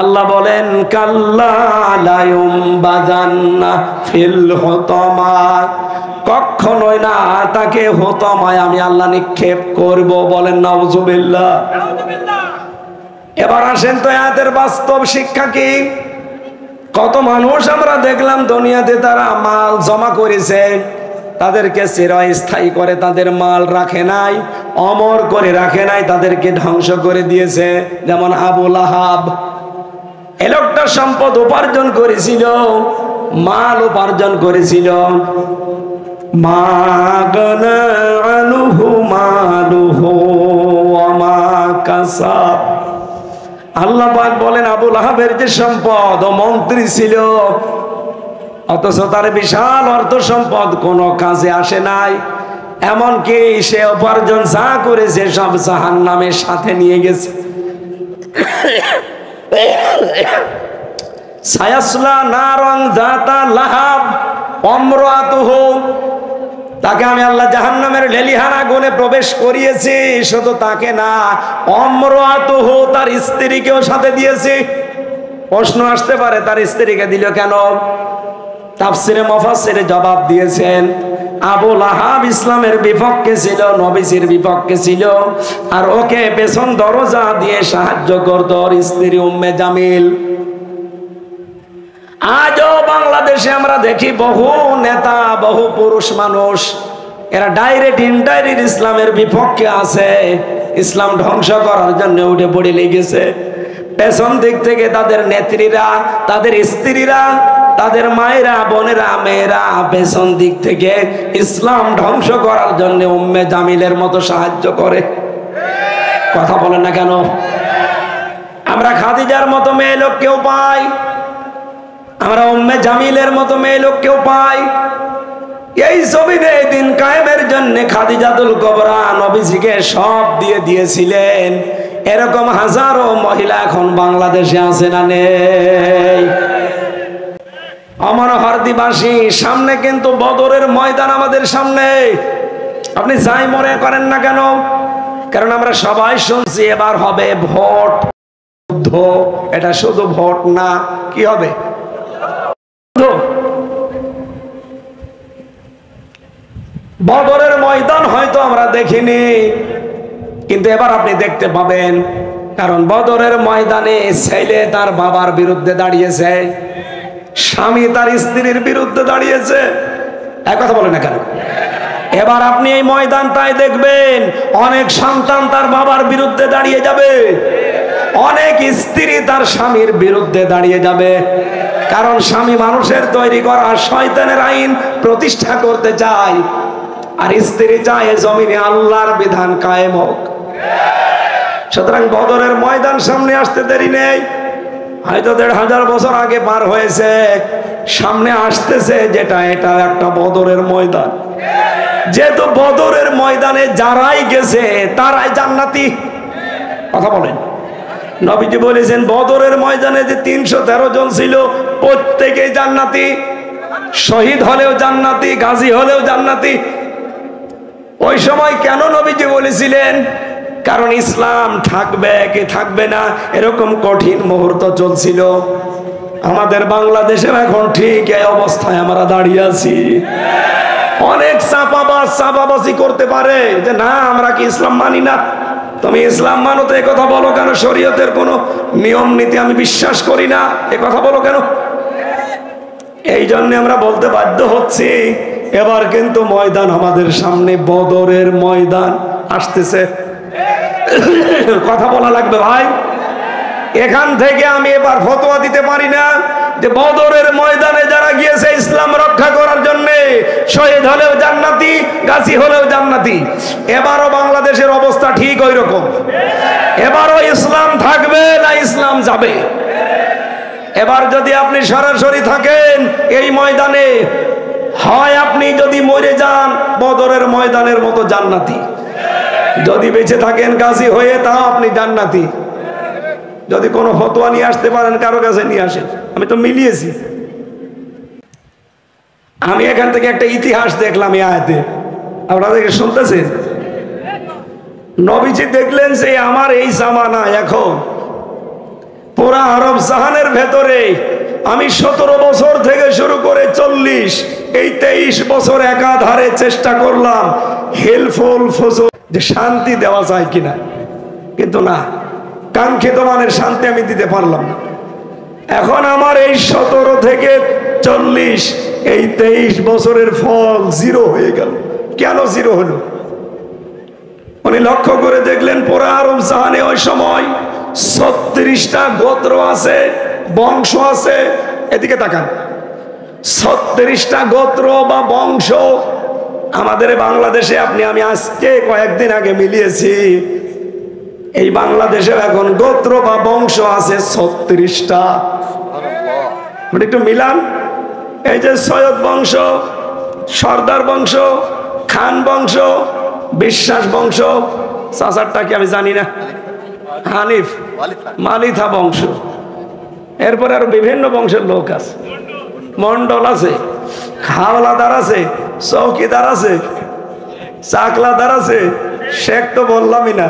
আল্লাহ বলেন কাল্লা লা ইউমবাদান্না ফিল হুতামা, কখনোই না, তাকে হুতামায় আমি আল্লাহ নিক্ষেপ করব। বলেন নাউজুবিল্লাহ। এবার আসেন তো আয়াতের বাস্তব শিক্ষা কি? কত মানুষ আমরা দেখলাম দুনিয়াতে তারা মাল জমা করেছে, তাদেরকে চিরস্থায়ী করে তাদের মাল রাখে নাই, অমর করে রাখে নাই, তাদেরকে ধ্বংস করে দিয়েছে। যেমন আবু লাহাব, এই লোকটা সম্পদ উপার্জন করেছিল, মাল উপার্জন করেছিল, মা গানা আনহু মালুহু ওয়া মা কাসাব। আল্লাহ পাক বলেন আবু লাহাবের যে সম্পদ, ও মন্ত্রী ছিল, অথচ তার বিশাল অর্থ সম্পদ কোনো কাজে আসে নাই, এমনকি সে উপার্জন যা করেছে সব জাহান্নামের সাথে নিয়ে গেছে। সায়াসলা নারান যাতা লাহাব আমরাতুহু, তাকে আমি আল্লাহ জাহান্নামের লেলিহান আগুনে প্রবেশ করিয়েছি। শুধু তাকে না, আমরাতুহু, তার স্ত্রীকেও সাথে দিয়েছি। প্রশ্ন আসতে পারে তার স্ত্রীকে দিল কেন? তাফসিরে মুফাসসিরে জবাব দিয়েছেন, আবু লাহাব ইসলামের বিপক্ষে ছিল, নবীজির বিপক্ষে ছিল, আর ওকে পেছন দরজা দিয়ে সাহায্য করত ওর স্ত্রী উম্মে জামিল। আজও বাংলাদেশে আমরা দেখি বহু নেতা, বহু পুরুষ মানুষ, এরা ডাইরেক্ট ইনডাইরেক্ট ইসলামের বিপক্ষে আছে, ইসলাম ধ্বংস করার জন্য উঠে পড়ে লেগেছে। পেছন দিক থেকে তাদের নেত্রীরা, তাদের স্ত্রীরা, তাদের মায়েরা, বোনেরা, মেয়েরা পেছন দিক থেকে ইসলাম ধ্বংস করার জন্য উম্মে জামিলের মতো সাহায্য করে। কথা বলেন না কেন? আমরা খাদিজার মতো মেয়ে লোক কেউ পাই, আমরা উম্মে জামিলের মতো মেয়ে লোক কেউ পাই। এই জমিনে দিন কায়েমের জন্য খাদিজাতুল কুবরা নবীজিকে সব দিয়ে দিয়েছিলেন। এরকম হাজারো মহিলা এখন বাংলাদেশে আছে না নেই? আমার হরদিবাসী, সামনে কিন্তু বদরের ময়দান আমাদের সামনে। আপনি যাই মনে করেন না কেন, কারণ আমরা সবাই শুনছি এবার হবে ভোট যুদ্ধ। এটা শুধু ভোট না, কি হবে? বদরের ময়দান হয়তো আমরা দেখিনি, কিন্তু এবার আপনি দেখতে পাবেন কারণ বদরের ময়দানে ছেলে তার বাবার বিরুদ্ধে দাঁড়িয়েছে, স্বামী তার স্ত্রীর বিরুদ্ধে দাঁড়িয়েছে। এক কথা বলে না কেন? এবার আপনি এই ময়দানটায় দেখবেন অনেক সন্তান তার বাবার বিরুদ্ধে দাঁড়িয়ে যাবে, অনেক স্ত্রী তার স্বামীর বিরুদ্ধে দাঁড়িয়ে যাবে। কারণ স্বামী মানুষের তৈরি করা শয়তানের আইন প্রতিষ্ঠা করতে চায়, আর স্ত্রী চায় জমিনে আল্লাহর বিধান কায়েম হোক। সুতরাং বদরের ময়দান সামনে আসতে দেরি নেই, হয়তো ১৫০০ বছর আগে পার হয়েছে, সামনে আসতেছে যেটা, এটা একটা বদরের ময়দান। যেহেতু বদরের ময়দানে যারাই গেছে তারাই জান্নাতি। কথা বলেন, নবীজি বলেছেন বদরের ময়দানে যে ৩১৩ জন ছিল প্রত্যেকেই জান্নাতি, শহীদ হলেও জান্নাতি, গাজী হলেও জান্নাতি। ওই সময় কেন নবীজি বলেছিলেন? কারণ ইসলাম থাকবে কি থাকবে না এরকম কঠিন মুহূর্ত চলছিল। আমাদের বাংলাদেশে এখন ঠিক এই অবস্থায় আমরা দাঁড়িয়ে আছি। অনেক চাপাবাজি করতে পারে যে না আমরা কি ইসলাম মানি না। তুমি ইসলাম মানো তো এ কথা বলো কেন? শরীয়তের কোন নিয়ম নীতি আমি বিশ্বাস করি না, এ কথা বলো কেন? এই জন্য আমরা বলতে বাধ্য হচ্ছি এবার কিন্তু ময়দান আমাদের সামনে, বদরের ময়দান আসতেছে। কথা বলা লাগবে ভাই। এখান থেকে আমি এবার ফতোয়া দিতে পারি না যে বদরের ময়দানে যারা গিয়েছে ইসলাম রক্ষা করার জন্য, শহীদ হলেও জান্নাতি, গাজী হলেও জান্নাতি। এবারও বাংলাদেশের অবস্থা ঠিক ওই রকম। এবারও ইসলাম থাকবে না ইসলাম যাবে? এবার যদি আপনি সরাসরি থাকেন এই ময়দানে, হয় আপনি যদি মরে যান বদরের ময়দানের মতো জান্নাতি, যদি বেঁচে থাকেন গাজী হয়ে তাও আপনি জান্নাতি। যদি কোনো ফতোয়া নিয়ে আসতে পারেন কারো কাছে নিয়ে আসেন, আমি তো মিলিয়েছি। আমি এখান থেকে একটা ইতিহাস দেখলাম এই আয়াতে, আপনারা শুনতেছেন? নবীজি দেখলেন যে আমার এই জামানা এখন পুরা আরব জাহানের ভেতরে আমি ১৭ বছর থেকে শুরু করে ৪০, এই ২৩ বছর একাধারে চেষ্টা করলাম হেলফুল ফজল যে শান্তি দেওয়া যায় কিনা, কিন্তু না, কাঙ্ক্ষিত মানের শান্তি আমি দিতে পারলাম না। এখন আমার এই ১৭ থেকে ৪০, এই ২৩ বছরের ফল জিরো হয়ে গেল। কেন জিরো হলো? উনি লক্ষ্য করে দেখলেন পুরা আরব জাহানে ওই সময় ৩৬টা গোত্র আছে, বংশ আছে। এদিকে তাকান, ৩৬টা গোত্র বা বংশ। আমাদের বাংলাদেশে আমি আজকে কয়েকদিন আগে মিলিয়েছি, এই বাংলাদেশে এখন গোত্র বা বংশ আছে ৩৬টা। একটু মিলান, এই যে সৈয়দ বংশ, সর্দার বংশ, খান বংশ, বিশ্বাস বংশ, চাচারটা কি আমি জানি না, হানিফ, মালিথা বংশ। এরপরে আরো বিভিন্ন বংশের লোক আছে, মন্ডল আছে, হাওলাদার আছে, চৌকিদার আছে, চাকলাদার আছে, শেখ তো বললামই না।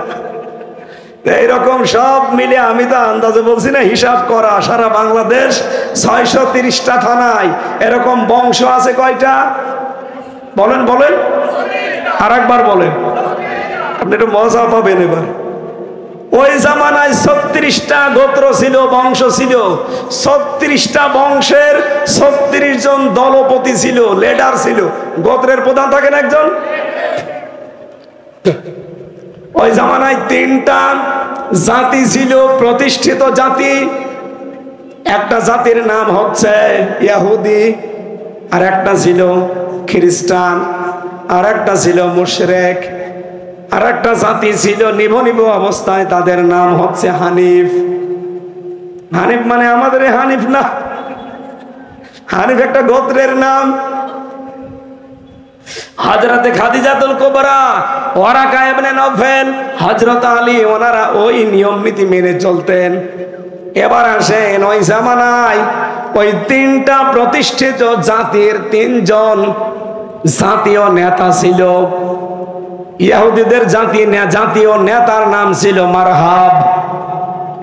এইরকম সব মিলে আমি তো আন্দাজে বলছি না, হিসাব করা সারা বাংলাদেশ ৬৩০টা থানায় এরকম বংশ আছে। কয়টা বলেন বলেন, আর একবার বলেন, আপনি একটু মজা পাবেন এবার। ওই জামানায় ৩৬টা গোত্র ছিল, বংশ ছিল। ৩৬টা বংশের ৩৬ জন দলপতি ছিল, লিডার ছিল। গোত্রের প্রধান থাকেন একজন। ওই জামানায় ৩টা জাতি ছিল, প্রতিষ্ঠিত জাতি। একটা জাতির নাম হচ্ছে ইহুদি, আর একটা ছিল খ্রিস্টান, আর একটা ছিল মুশরিক, আর একটা জাতি ছিল নিভু অবস্থায়, তাদের নাম হচ্ছে হানিফ। হানিফ মানে আমাদের হানিফ না, হানিফ একটা গোত্রের নাম। হযরতে খাদিজাতুল কুবরা, ওয়ারাকা ইবনে নওফেল, হযরত আলী, ওনারা ওই নিয়ম নীতি মেনে চলতেন। এবার আসেন ওই জামানায় ওই ৩টা প্রতিষ্ঠিত জাতির ৩ জন জাতীয় নেতা ছিল। ইহুদিদের জাতীয় নেতার নাম ছিল মারহাব,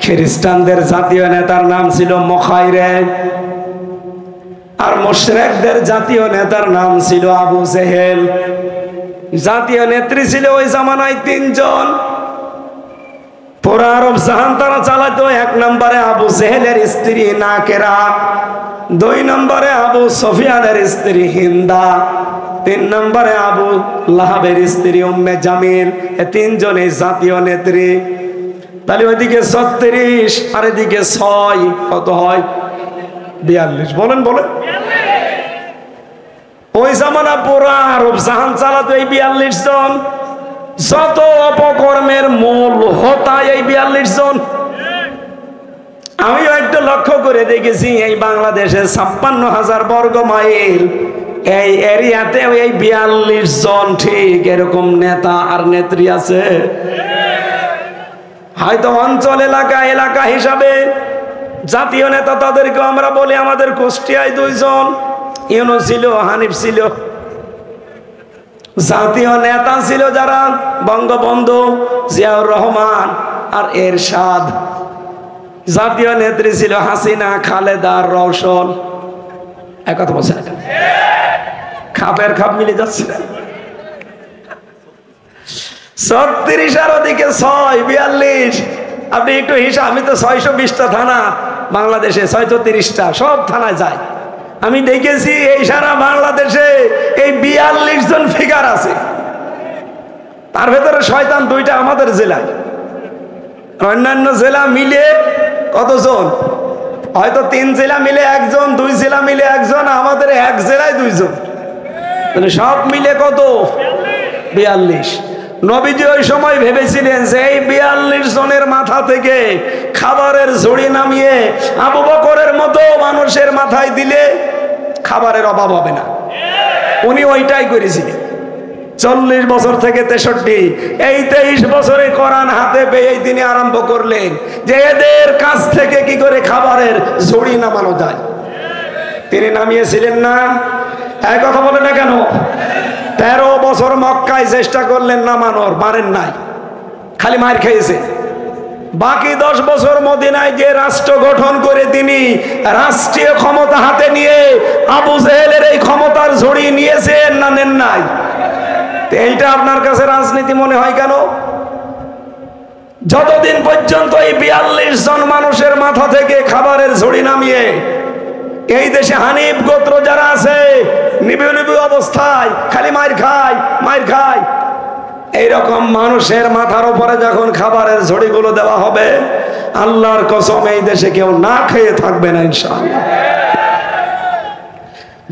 খ্রিস্টানদের জাতীয় নেতার নাম ছিল মুখাইরে, আর মুশরিকদের জাতীয় নেতার নাম ছিল আবু জেহেল। জাতীয় নেত্রী ছিল ওই জামানায় ৩ জন। পুরা আরব জাহান তারা চালাতো। 1 নম্বরে আবু জেহেলের স্ত্রী নাকেরা, 2 নম্বরে আবু সুফিয়ানের স্ত্রী হিন্দা, 3 নম্বরে আবু লাহাবের স্ত্রী উম্মে জামিল। এই 3 জনে জাতীয় নেত্রী। তাহলে ওইদিকে 36 আর এদিকে 6, কত হয়? 42। বলেন বলেন। ওই জামানা পুরা আরব জাহান চালাতো এই 42 জন। যত অপকর্মের মূল হোতা এই 42 জন। আমিও একটু লক্ষ্য করে দেখেছি এই বাংলাদেশে 56,000 বর্গ মাইল এই এরিয়াতে এই 42 জন ঠিক এরকম নেতা আর নেত্রী আছে। হয়তো অঞ্চল এলাকা হিসাবে জাতীয় নেতা তাদেরকে আমরা বলি। আমাদের কুষ্টিয়ায় 2 জন, ইউনূস ছিল, হানিফ ছিল। জাতীয় নেতা ছিল যারা বঙ্গবন্ধু, জিয়াউর রহমান আর এরশাদ। জাতীয় নেত্রী ছিল হাসিনা, খালেদা, রওশন। এক কথা বলছেন, খাপের খাপ মিলে যাচ্ছে। 36 আর ওদিকে 6, 42। আপনি একটু হিসাব, আমি তো 620টা থানা বাংলাদেশে, 630টা সব থানায় যায়। আমি দেখেছি এই সারা বাংলাদেশে এই 42 জন ফিগার আছে। তার ভেতরে শয়তান 2টা আমাদের জেলায়, অন্যান্য জেলা মিলে কতজন? হয়তো 3 জেলা মিলে 1 জন, 2 জেলা মিলে 1 জন, আমাদের 1 জেলায় 2 জন। মানে সব মিলে কত? 42। নবীজি ওই সময় ভেবেছিলেন যে এই 42 জনের মাথা থেকে খাবারের ঝুড়ি নামিয়ে আবু বকরের মতো মানুষের মাথায় দিলে খাবারের অভাব হবে না। উনি ওইটাই করেছিলেন। 40 বছর থেকে 63, এই 23 বছরে কোরআন হাতে পেয়ে তিনি আরম্ভ করলেন যে এদের কাছ থেকে কি করে খাবারের ঝুড়ি নামানো যায়। তিনি নামিয়েছিলেন না? এই কথা বলে না কেন? 13 বছর মক্কায় চেষ্টা করলেন নামানোর, পারেন নাই, খালি মার খেয়েছে। বাকি 10 বছর মদিনায় যে রাষ্ট্র গঠন করে তিনি রাষ্ট্রীয় ক্ষমতা হাতে নিয়ে আবু জেহেলের এই ক্ষমতার ঝুড়ি নিয়েছেন না নেন নাই? এইটা আপনার কাছে রাজনীতি মনে হয় কেন? যতদিন পর্যন্ত এই 42 জন মানুষের মাথা থেকে খাবারের ঝুড়ি নামিয়ে এই দেশে হানিফ গোত্র যারা আছে নিবিড় অবস্থায় খালি মার খায়, এইরকম মানুষের মাথার উপরে যখন খাবারের ঝুড়িগুলো দেওয়া হবে, আল্লাহর কসম এই দেশে কেউ না খেয়ে থাকবে না ইনশাআল্লাহ।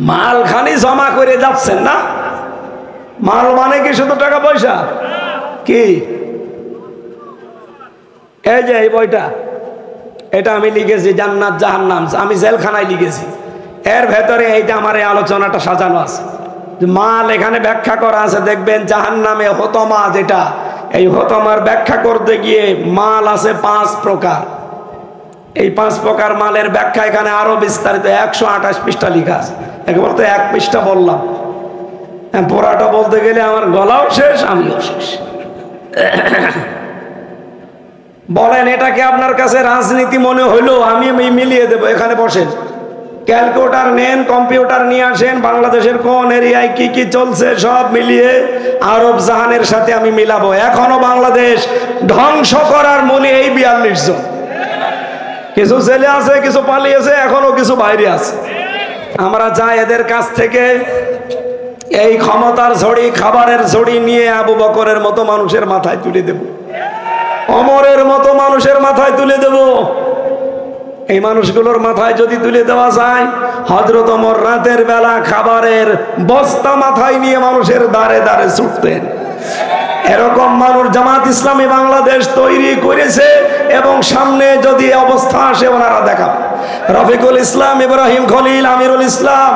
মাল খানি জমা করে যাচ্ছেন না? মাল মানে কি শুধু টাকা পয়সা? কি এই যে এই বইটা, এটা আমি লিখেছি জান্নাত জাহান্নাম, আমি জেলখানায় লিখেছি। এর ভেতরে এইটা আমার এই আলোচনাটা সাজানো আছে। মাল এখানে ব্যাখ্যা করা আছে, দেখবেন জাহান্নামে হতমা, যেটা এই হতমার ব্যাখ্যা করতে গিয়ে মাল আছে 5 প্রকার। এই 5 প্রকার মালের ব্যাখ্যা এখানে আরো বিস্তারিত 128 পৃষ্ঠা লেখা আছে। একবার তো 1 পৃষ্ঠা বললাম, পুরাটা বলতে গেলে আমার গলাও শেষ, আমিও শেষ। বলেন এটাকে আপনার কাছে রাজনীতি মনে হইলো? আমি মিলিয়ে দেবো। এখানে বসেন, ক্যালকুলেটর নেন, কম্পিউটার নিয়ে আসেন, বাংলাদেশের কোন এরিয়ায় কি কি চলছে সব মিলিয়ে আরব জাহানের সাথে আমি মিলাবো। এখনো বাংলাদেশ ধ্বংস করার মূলে এই 42 জন। কিছু ছেলে আছে, কিছু পালিয়েছে, এখনো কিছু বাইরে আছে। আমরা যাই এদের কাছ থেকে এই ক্ষমতার ঝড়ি, খাবারের ঝড়ি নিয়ে আবু বকরের মতো মানুষের মাথায় তুলে দেব, ওমরের মতো মানুষের মাথায় তুলে দেব। এই মানুষগুলোর মাথায় যদি তুলে দেওয়া যায়, হযরত ওমর রাতের বেলা খাবারের বস্তা মাথায় নিয়ে মানুষের দাঁড়ে দাঁড়ে ছুটতেন। এরকম মানুষ জামাত ইসলামী বাংলাদেশ তৈরি করেছে এবং সামনে যদি অবস্থা আসে ওনারা দেখাবে। রফিকুল ইসলাম, ইব্রাহিম খলিল, আমিরুল ইসলাম,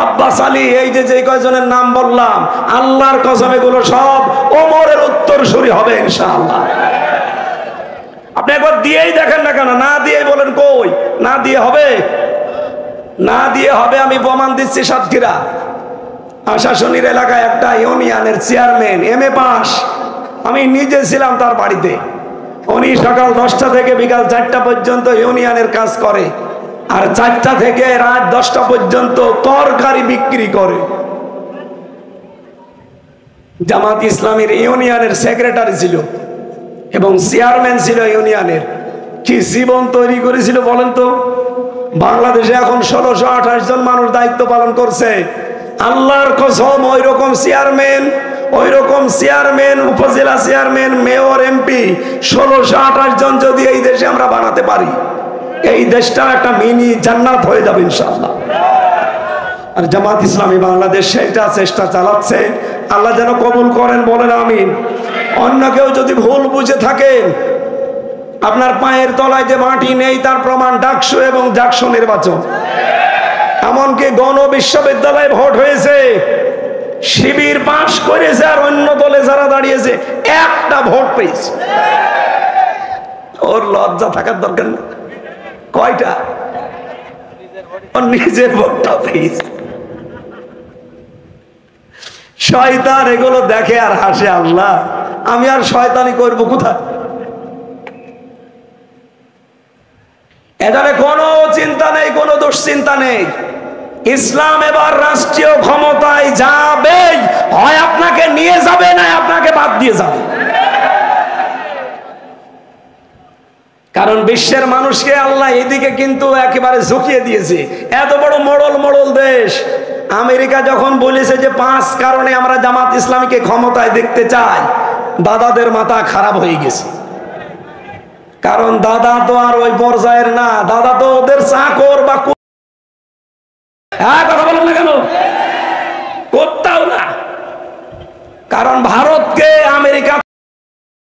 আব্বাস আলী, এই যে কয়জনের নাম বললাম, আল্লাহর কসম এগুলো সব ওমরের উত্তরসূরি হবে ইনশাআল্লাহ। আপনি একবার দিয়েই দেখেন না কেন? না দিয়ে বলেন কই? না দিয়ে হবে? না দিয়ে হবে। আমি প্রমাণ দিচ্ছি। সাতক্ষীরা আশাশুনির এলাকায় একটা ইউনিয়নের চেয়ারম্যান, MA পাস, আমি নিজে ছিলাম তার বাড়িতে। উনি সকাল 10টা থেকে বিকাল 4টা পর্যন্ত ইউনিয়নের কাজ করে, আর 4টা থেকে রাত 10টা পর্যন্ত তরকারি বিক্রি করে। জামাত ইসলামীর ইউনিয়নের সেক্রেটারি ছিল। এবং চেয়ারম্যান ছিল ইউনিয়নের। কি জীবন তৈরি করেছিল বলেন তো। বাংলাদেশে এখন 1628 জন মানুষ দায়িত্ব পালন করছে। আল্লাহর কসম, ওই রকম চেয়ারম্যান, উপজেলা চেয়ারম্যান, মেয়র, এমপি 1628 জন যদি এই দেশে আমরা বানাতে পারি, এই দেশটা একটা মিনি জান্নাত হয়ে যাবে ইনশাআল্লাহ। আর জামাত ইসলামী বাংলাদেশ সেটা চেষ্টা চালাচ্ছে। আল্লাহ যেন কবুল করেন, বলেন আমিন। অন্য কেউ যদি ভুল বুঝে থাকেন, আপনার পায়ের তলায় যে মাটি নেই তার প্রমাণ ডাকসু এবং জাকসু নির্বাচন। এমনকি গণ বিশ্ববিদ্যালয়ে ভোট হয়েছে, শিবির পাশ করেছে, আর অন্য দলে যারা দাঁড়িয়েছে একটা ভোট পেয়েছে। ওর লজ্জা থাকার দরকার নেই। কয়টা? ওর নিজের ভোটটা পেয়েছে। শয়তান এগুলো দেখে আর হাসে। আল্লাহ, আমি আর শয়তানি করবো কোথায়? এখানে কোনো চিন্তা নেই, কোনো দুশ্চিন্তা নেই। ইসলাম এবার রাষ্ট্রীয় ক্ষমতায় যাবে, হয় আপনাকে নিয়ে যাবে না আপনাকে বাদ দিয়ে যাবে। কারণ বিশ্বের মানুষকে আল্লাহ এদিকে কিন্তু একেবারে ঝুঁকিয়ে দিয়েছে। এত বড় মোড়ল দেশ আমেরিকা যখন বলেছে যে 5 কারণে আমরা জামাত ইসলামীকে ক্ষমতায় দেখতে চাই, দাদাদের মাথা খারাপ হয়ে গেছে। কারণ দাদা তো আর ওই পর্যায়ের না, দাদা তো ওদের চাকর বা কথা বলেন না কেন, করতেও না। কারণ ভারতকে আমেরিকা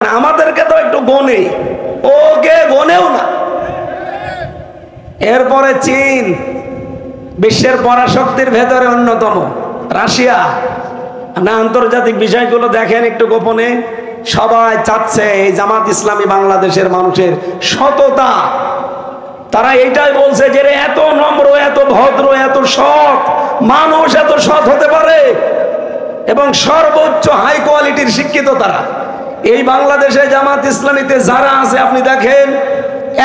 আমাদেরকে তো একটু গনে, ওকে গনেও না। এরপরে চীন, বিশ্বের পরাশক্তির ভেতরে অন্যতম। রাশিয়া। না, আন্তর্জাতিক বিষয়গুলো দেখেন একটু গোপনে। সবাই চাচ্ছে এই জামাত ইসলামী বাংলাদেশের মানুষের সততা। তারা এইটাই বলছে যে এত নম্র, এত ভদ্র, এত সৎ মানুষ এত সৎ হতে পারে, এবং সর্বোচ্চ হাই কোয়ালিটির শিক্ষিত তারা। এই বাংলাদেশে জামাত ইসলামীতে যারা আছে আপনি দেখেন,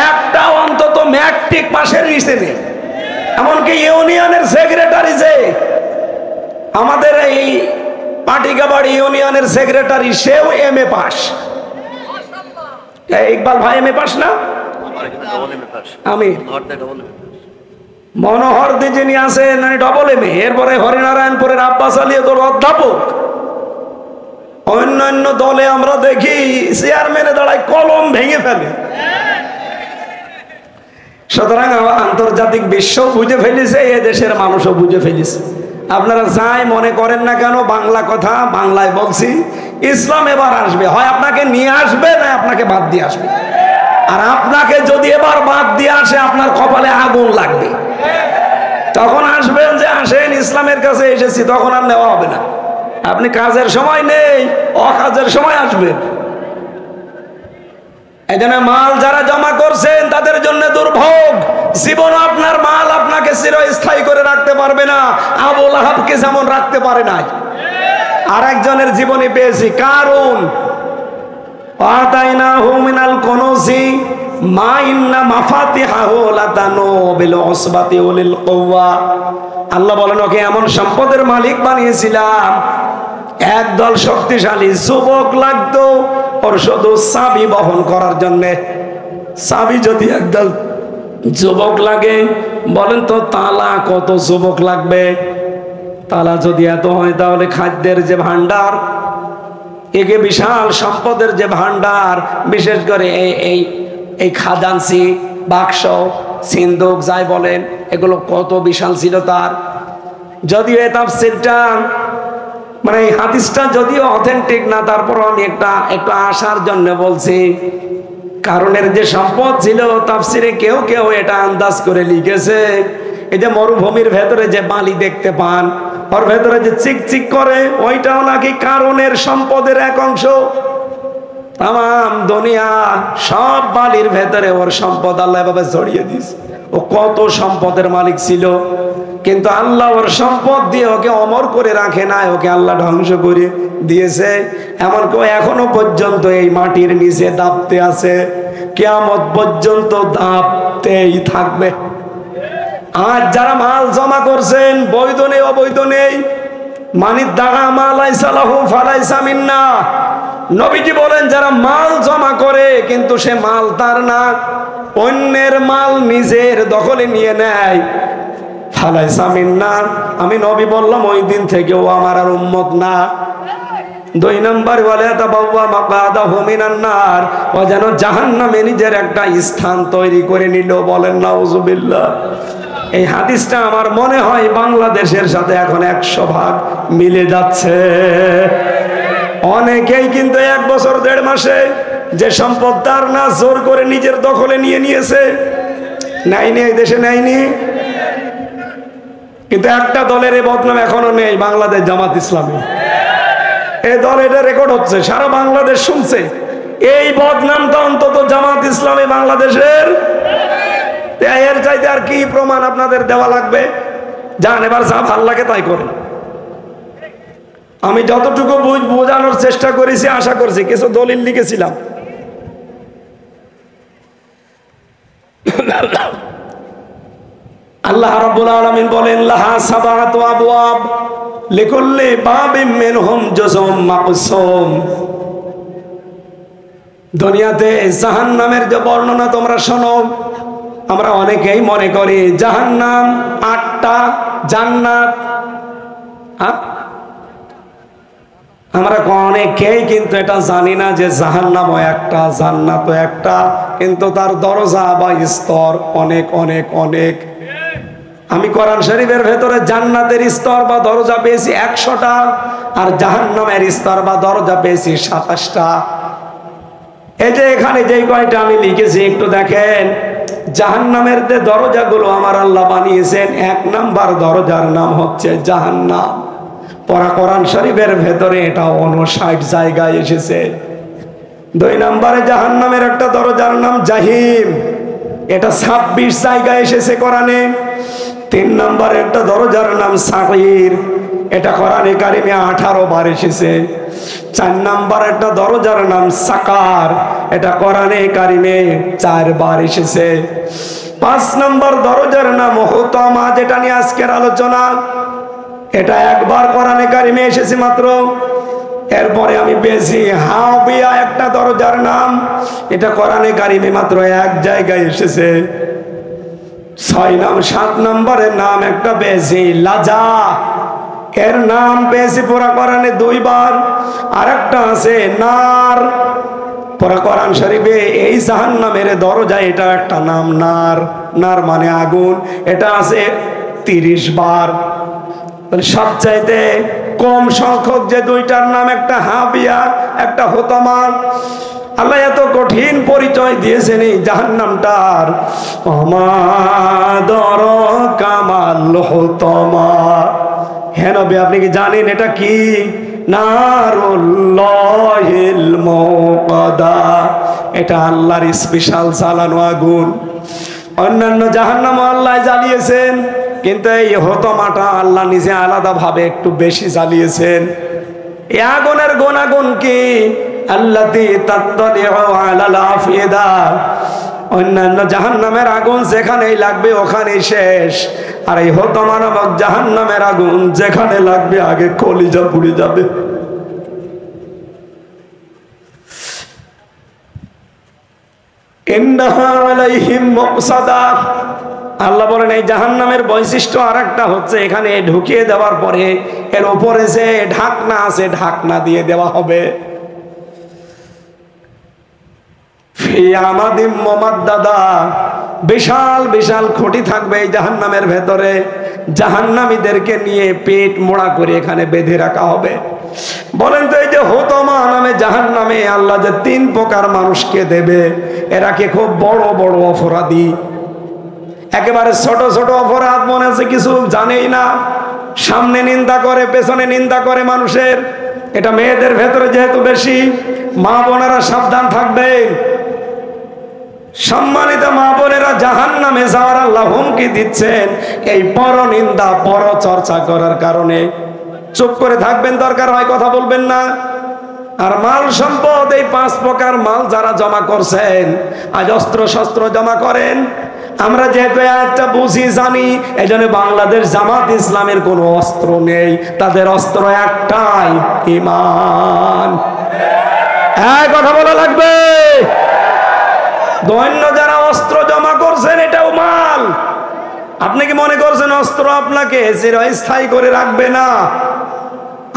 একটা অন্তত ম্যাট্রিক পাশের নিচে নেই। এমনকি ইউনিয়নের সেক্রেটারি, যে আমাদের এই পাটিকাবাড়ি ইউনিয়নের সেক্রেটারি, সেও MA পাস। ইকবাল ভাই MA পাস না? আমি মনোহর দি যিনি আছেন ডবল MA। এরপরে হরিনারায়ণপুরের আব্বাস আলী তোর অধ্যাপক। অন্যান্য দলে আমরা দেখি চেয়ারম্যানে দাঁড়ায় কলম ভেঙে ফেলে। সুতরাং আন্তর্জাতিক বিশ্ব বুঝে ফেলেছে, এ দেশের মানুষও বুঝে ফেলেছে। আপনারা যাই মনে করেন না কেন, বাংলা কথা বাংলায় বলছি, ইসলাম এবার আসবে, হয় আপনাকে নিয়ে আসবে না আপনাকে বাদ দিয়ে আসবে। আর আপনাকে যদি এবার বাদ দিয়ে আসে, আপনার কপালে আগুন লাগবে। তখন আসবেন যে আসেন ইসলামের কাছে এসেছি, তখন আর নেওয়া হবে না। আপনি কাজের সময় নেই, অকাজের সময় আসবেন। এখানে মাল যারা জমা করছেন তাদের জন্য দুর্ভোগ। জীবন আপনার মাল আপনাকে চিরস্থায়ী করে রাখতে পারবে না। আবু লাহাবকে যেমন রাখতে পারে নাই। আর একজনের জীবনে পেয়েছি কারুন। আতাইনাহু মিনাল কুনুজি মা ইন্না মাফাতিহাহু লাতানু বিল উসবাতি উলিল কুওয়া। আল্লাহ বলেন, ওকে এমন সম্পদের মালিক বানিয়েছিলাম, একদল শক্তিশালী যুবক লাগতো ওর শুধু চাবি বহন করার জন্যে। চাবি যদি একদল যুবক লাগে, বলেন তো তালা কত যুবক লাগবে? তালা যদি এত হয়, তাহলে খাদ্যের যে ভান্ডার, একে বিশাল সম্পদের যে ভান্ডার, বিশেষ করে এই খাজানসি, বাক্স, সিন্দুক যাই বলেন, এগুলো কত বিশাল ছিল তার। যদিও এই তাফসীরটা মানে এই হাদিসটা যদিও অথেন্টিক না, তারপর আমি একটু আশার জন্য বলছি। কারণের যে সম্পদ ছিল, তাফসীরে কেউ কেউ এটা আন্দাজ করে লিখেছে, এই যে মরুভূমির ভেতরে যে বালি দেখতে পান, ওর ভেতরে যে চিকচিক করে, ওইটাও নাকি কারণের সম্পদের এক অংশ। তাম দুনিয়া সব বালির ভেতরে ওর সম্পদ আল্লাহ এভাবে ছড়িয়ে দিয়েছে। ও কত সম্পদের মালিক ছিল, কিন্তু আল্লাহ ওর সম্পদ দিয়ে ওকে অমর করে রাখে নাই, ওকে আল্লাহ ধ্বংস করে দিয়েছে। এমনকি এখনো পর্যন্ত এই মাটির নিচে দাবতে আছে, কিয়ামত পর্যন্ত দাবতেই থাকবে। আজ যারা মাল জমা করছেন, বৈধ নেই অবৈধ নেই, মানিদ দাগা মা লাইসা লাহু ফালাইসা মিন্না, নবীজি বলেন যারা মাল জমা করে কিন্তু সে মাল তার না, অন্যের মাল নিজের দখলে নিয়ে নেয়, ফালাইসা মিন্না, আমি নবী বললাম ওই দিন থেকে ও আমার আর উম্মত না। 2 নম্বর বলে তাবাওয়া মাকাদাহু মিনান নার, ও যেন জাহান্নামে নিজের একটা স্থান তৈরি করে নিল। বলেন নাউজুবিল্লাহ। এই হাদিসটা আমার মনে হয় বাংলাদেশের সাথে এখন 100 ভাগ মিলে যাচ্ছে। অনেকেই কিন্তু 1 বছর 1.5 মাসে যে সম্পদ তার না জোর করে নিজের দখলে নিয়ে নিয়েছে। নাইনি, এই দেশে নাইনি, কিন্তু একটা দলের এই বদনাম এখনো নেই, বাংলাদেশ জামাত ইসলামী। এই দল, এটা রেকর্ড হচ্ছে, সারা বাংলাদেশ শুনছে। এই বদনামটা অন্তত জামাত ইসলামী বাংলাদেশের। এর চাইতে আর কি প্রমাণ আপনাদের দেওয়া লাগবে? যান এবার যা ভাল লাগে তাই করেন। আমি যতটুকু বোঝানোর চেষ্টা করেছি, আশা করছি কিছু দলিল লিখেছিলাম। আল্লাহ রাব্বুল আলামিন বলেন লাহা সাবাতু আবওয়াব লিকুল্লি বাবিম মিনহুম জুজুম মাকসুম। দুনিয়াতে জাহান্নামের যে বর্ণনা তোমরা শোনো, আমরা অনেকেই মনে করি জাহান্নাম 8টা, জান্নাত আমরা অনেকেই কিন্তু এটা জানি না যে জাহান্নামও একটা, জান্নাতও একটা, কিন্তু তার দরজা বা স্তর অনেক অনেক অনেক। আমি কোরআন শরীফের ভেতরে জান্নাতের স্তর বা দরজা পেয়েছি 100টা, আর জাহান্নামের স্তর বা দরজা পেয়েছি 27টা। এই যে এখানে যেই কয়টা আমি লিখেছি একটু দেখেন। জাহান্নামের যে দরজাগুলো আমার আল্লাহ বানিয়েছেন, 1 নাম্বার দরজার নাম হচ্ছে জাহান্নাম। পরা কোরআন শরীফের ভেতরে এটা 59 জায়গায় এসেছে। 2 নম্বরে জাহান্নামের একটা দরজার নাম জাহিম, এটা 26 জায়গায় এসেছে কোরআনে। 3 নম্বরে একটা দরজার নাম সাঈর, এটা কোরআনে কারিমে 18 বার এসেছে। 4 নম্বর একটা দরজার নাম সাকার, এটা কোরআনে কারিমে 4 বার এসেছে। 5 নম্বর দরজার নাম হুতামা, যেটা নিয়ে আজকের আলোচনা, এটা 1 বার কোরআনে কারিমে এসেছে মাত্র। এরপরে আমি পেয়েছি হাবিয়া, একটা দরজার নাম, এটা কোরআনে কারিমে মাত্র 1 জায়গায় এসেছে। 7 নম্বরের নাম একটা পেয়েছি লাজা, এর নাম পেয়েছি পুরা কোরআনে 2 বার। আর একটা আছে নার, পুরা কোরআন শরীফে এই জাহান্নামের দরজা, এটা একটা নাম নার, নার মানে আগুন, এটা আছে 30 বার। সবচাইতে কম সংখ্যক যে 2টার নাম, একটা হাবিয়া, একটা হুতামা। আল্লাহ এত কঠিন পরিচয় দিয়েছেন এই জাহান্নামটার। আমাদর কামাল হুতামা। হ্যাঁ নবী, আপনি কি জানেন এটা কি? নারুল্লাহিল মুকাদা, এটা আল্লাহর স্পেশাল জ্বালানো আগুন। অন্যান্য জাহান্নাম আল্লাহ জ্বালিয়েছেন, কিন্তু এই হুতামাটা আল্লাহ নিজে আলাদা ভাবে একটু বেশি জ্বালিয়েছেন। এই আগুনের গুণাগুণ কি? আল্লাতী তাত্তালিউ আলাল আফিদা। অন্যান্য জাহান্নামের আগুন যেখানেই লাগবে ওখানেই শেষ, আর এই হুতামা নামক জাহান্নামের আগুন যেখানে লাগবে আগে কলিজা পুড়ে যাবে। ইন্নাহা আলাইহিম মুকসাদা। আল্লাহ বলেন এই জাহান্নামের বৈশিষ্ট্য আরেকটা হচ্ছে, এখানে ঢুকিয়ে দেওয়ার পরে এর উপরে যে ঢাকনা আছে, ঢাকনা দিয়ে দেওয়া হবে। বিশাল বিশাল খুঁটি থাকবে এই জাহান্নামের ভেতরে। জাহান্নামীদেরকে নিয়ে পেট মোড়া করে এখানে বেঁধে রাখা হবে। বলেন তো এই যে হুতামা নামে জাহান্নামে আল্লাহ যে 3 প্রকার মানুষকে দেবে, এরা কি খুব বড় বড় অপরাধী? একেবারে ছোট ছোট অপরাধ মনে হচ্ছে কিছু জানেই না, সামনে নিন্দা করে পেছনে নিন্দা করে মানুষের। এটা মেয়েদের ভেতরে যেহেতু বেশি, মা বোনেরা সাবধান থাকবেন। সম্মানিত মা বোনেরা, জাহান্নামে যাওয়ার আল্লাহ হুমকি দিচ্ছেন এই পরনিন্দা পরচর্চা করার কারণে। চুপ করে থাকবেন, দরকার হয় কথা বলবেন না। আর মাল সম্পদ, এই 5 প্রকার মাল যারা জমা করছেন, আজ অস্ত্র শস্ত্র জমা করেন। আমরা যেহেতু একটা বুঝি জানি, এই জন্য বাংলাদেশ জামাত ইসলামের কোনো অস্ত্র নেই, তাদের অস্ত্র একটাই, ঈমান। হ্যাঁ, কথা বলা লাগবে। দৈন্য যারা অস্ত্র জমা করছেন এটাও মাল। আপনি কি মনে করছেন অস্ত্র আপনাকে চিরস্থায়ী করে রাখবে না?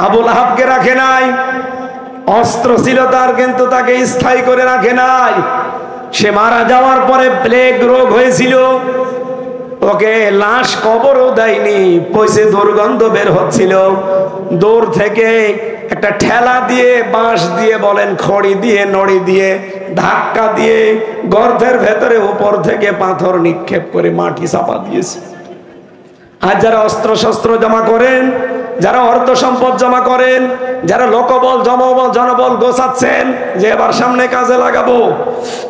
আবুল আহাবকে রাখে নাই, অস্ত্র ছিল তার, কিন্তু তাকে স্থায়ী করে রাখে নাই। সে মারা যাওয়ার পরে প্লেগ রোগ হয়েছিল, ওকে লাশ কবরও দেয়নি, পয়সে দুর্গন্ধ বের হচ্ছিল। দূর থেকে একটা ঠেলা দিয়ে, বাঁশ দিয়ে বলেন, খড়ি দিয়ে, নড়ি দিয়ে, ধাক্কা দিয়ে গর্তের ভেতরে উপর থেকে পাথর নিক্ষেপ করে মাটি চাপা দিয়েছে। আর যারা অস্ত্র শস্ত্র জমা করেন, যারা অর্থ সম্পদ জমা করেন, যারা লোকবল জনবল জনবল গোছাচ্ছেন যে এবার সামনে কাজে লাগাবো,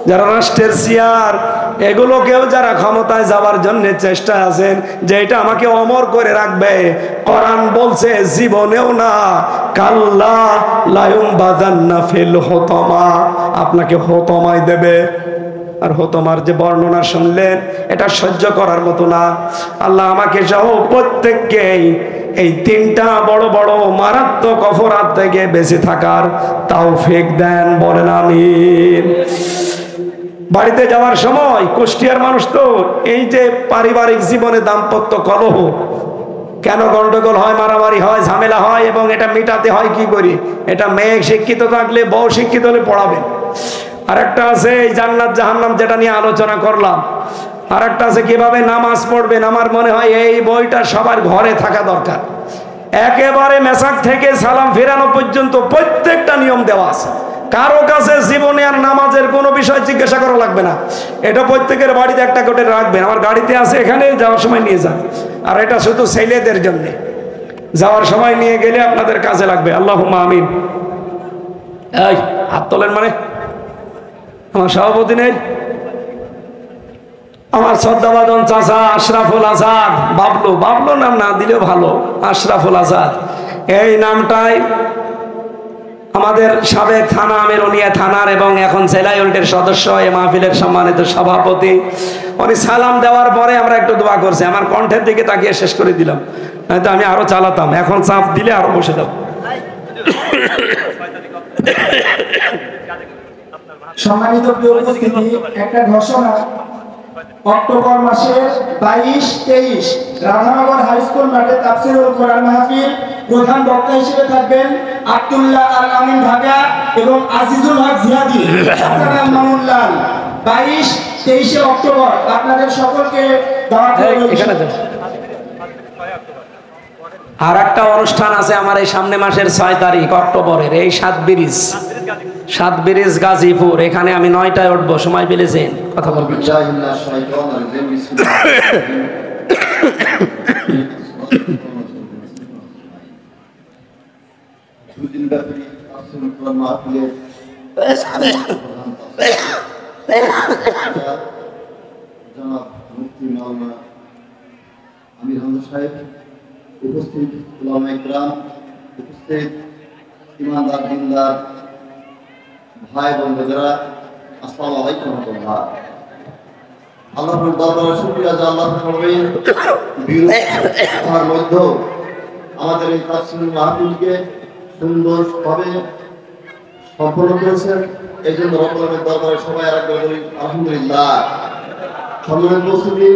যারা রাষ্ট্রের চেয়ার এগুলোকেও যারা ক্ষমতায় যাওয়ার জন্য চেষ্টা আছেন যে এটা আমাকে অমর করে রাখবে, কোরআন বলছে জীবনেও না, কাল্লা লায়ুমবাযান্না ফিল হুতামা, আপনাকে হুতামায় দেবে। আর হুতামার যে বর্ণনা শুনলেন এটা সহ্য করার মতো না। আল্লাহ আমাকে সহ প্রত্যেককেই এই তিনটা বড় বড় মারাত্মক অপরাধ থেকে বেঁচে থাকার তৌফিক দেন, বলেন আমিন। বাড়িতে যাওয়ার সময়, কুষ্টিয়ার মানুষ তো, এই যে পারিবারিক জীবনে দাম্পত্য কলহ, কেন গন্ডগোল হয়, মারামারি হয়, ঝামেলা হয়, এবং এটা মেটাতে হয় কি করি? এটা মেয়ে শিক্ষিত থাকলে, বউ শিক্ষিত হলে পড়াবেন। আর একটা আছে এই জান্নাত জাহান্নাম, যেটা নিয়ে আলোচনা করলাম। আর একটা আছে কিভাবে নামাজ পড়বেন। আমার মনে হয় এই বইটা সবার ঘরে থাকা দরকার। একেবারে মেসাক থেকে সালাম ফেরানো পর্যন্ত প্রত্যেকটা নিয়ম দেওয়া আছে। কারো কাছে জীবনে আর নামাজের কোনো বিষয় জিজ্ঞাসা করা লাগবে না। এটা প্রত্যেকের বাড়িতে একটা করে রাখবেন। আমার গাড়িতে আছে, এখানে যাওয়ার সময় নিয়ে যান। আর এটা শুধু ছেলেদের জন্য, যাওয়ার সময় নিয়ে গেলে আপনাদের কাজে লাগবে। আল্লাহুম্মা আমিন। এই হাত তোলেন, মানে আমার সভাপতি নেই, আমার শ্রদ্ধাবাদন চাচা আশরাফুল আজাদ, বাবলু, বাবলু নাম না দিলেও ভালো, আশরাফুল আজাদ এই নামটাই আমাদের সাবেক থানা আমিরুনিয়া থানার এবং এখন জেলা ইউনিটের সদস্য, এ মাহফিলের সম্মানিত সভাপতি। উনি সালাম দেওয়ার পরে আমরা একটু দোয়া করছি, আমার কণ্ঠের দিকে তাকিয়ে শেষ করে দিলাম, নয়তো আমি আরো চালাতাম। এখন চাপ দিলে আরো বসে দাও। সম্মানিত প্রিয় উপস্থিতি, একটা ঘোষণা। অক্টোবর মাসের 22-23 রাধানগর হাই স্কুল মাঠে তাফসীরুল কোরআন মাহফিল, প্রধান বক্তা হিসেবে থাকবেন আব্দুল্লাহ আল আমিন ঢাকা এবং আজিজুল হক জিহাদি, হাসান মামুনলাল। 22-23 অক্টোবর আপনাদের সকলকে দাওয়াত রইল। আর একটা অনুষ্ঠান আছে আমার এই সামনে মাসের 6 তারিখ অক্টোবরের, এই সাত ব্রিজ গাজীপুর। এখানে আমি 9টায় উঠবো, সময় পেলেছেন কথা বলবেন। আমির হামজা সাহেব, উপস্থিত উলামা ইকরাম, উপস্থিত ইমানদার দিনদার ভাই বন্ধুরা, আসসালামু আলাইকুম ওয়া রাহমাতুল্লাহ। আল্লাহর দরবারে শুকরিয়া যে আল্লাহ করবেন বিরোধের মধ্যে আমাদের এই তাফসীরুল মাহফিলকে সুন্দরভাবে সম্পন্ন করেছেন। এই জন্য রব্বুল দরবারে সবাই আরেকবার বলি আলহামদুলিল্লাহ। সম্মানিত উপস্থিতি,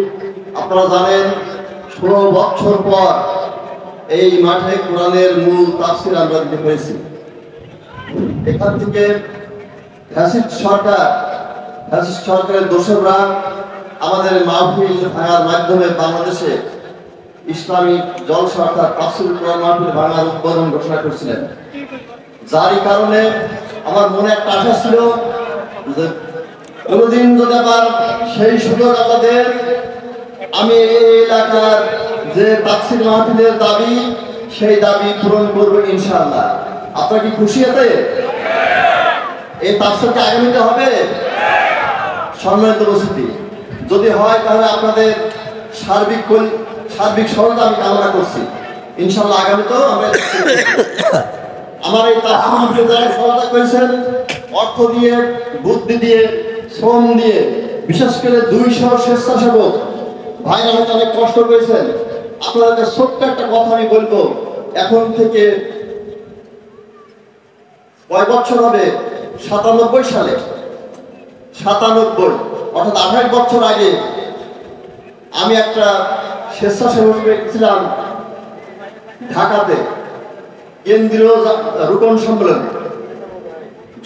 আপনারা জানেন 16 বছর পর এই মাঠে কোরআনের মূল তাফসীর আমরা দিতে পেরেছি। এখান থেকে ফ্যাসিস্ট সরকারের দোসররা আমাদের মাহফিল ভাঙার মাধ্যমে বাংলাদেশে ইসলামী জলসা অর্থাৎ তাফসীরুল কোরআন মাহফিল ভাঙার উদ্বোধন ঘোষণা করেছিলেন। যারই কারণে আমার মনে একটা আশা ছিল যে কোনোদিন যদি আবার সেই সুযোগ আমাদের, আমি এই এলাকার যে তাফসীর মাহফিলের দাবি, সেই দাবি পূরণ করবো ইনশাআল্লাহ। আপনারা কি খুশি এতে? এই তাফসীরটা আগামীতে হবে। সম্মানিত উপস্থিতি, যদি হয় তাহলে আপনাদের সার্বিক সহায়তা আমি কামনা করছি। ইনশাআল্লাহ আগামীতেও আমরা আমার এই তাফসীর মাহফিলে যারা সহায়তা করেছেন, অর্থ দিয়ে, বুদ্ধি দিয়ে, শ্রম দিয়ে, বিশেষ করে 200 স্বেচ্ছাসেবক ভাইরা অনেক কষ্ট করেছেন। আপনাদের ছোট্ট একটা কথা আমি বলবো, এখন থেকে কয় বছর হবে? সালে 97 অর্থাৎ 28 বছর আগে আমি একটা স্বেচ্ছাসেবক ছিলাম ঢাকাতে কেন্দ্রীয় রোকন সম্মেলনে।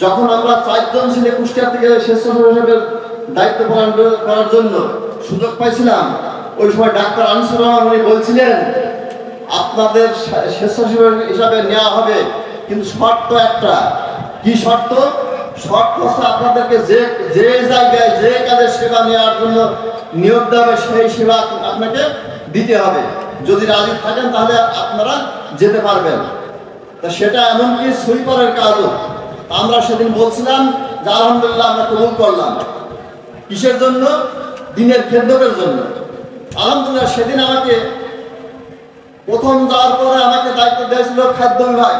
যখন আমরা 4 জন ছেলে কুষ্টিয়া থেকে স্বেচ্ছাসেবক হিসেবে দায়িত্ব পালন করার জন্য সুযোগ পাইছিলাম, ওই সময় ডাক্তার আনিসুর রহমান উনি বলছিলেন আপনাদের স্বেচ্ছাসেবক হিসাবে নেওয়া হবে, কিন্তু শর্ত একটা। কি শর্ত? শর্ত হচ্ছে আপনাদেরকে যে যে জায়গায় যে কাজের সেবা নেওয়ার জন্য নিয়োগ দেওয়া হবে সেই সেবা আপনাকে দিতে হবে। যদি রাজি থাকেন তাহলে আপনারা যেতে পারবেন। তা সেটা এমনকি সুইপারের কাজও আমরা সেদিন বলছিলাম যে আলহামদুলিল্লাহ আমরা কবুল করলাম। কিসের জন্য? দিনের খেদমতের জন্য। আলহামদুলিল্লাহ সেদিন আমাকে প্রথম যাওয়ার পরে আমাকে দায়িত্ব দিয়েছিল খাদ্য বিভাগ।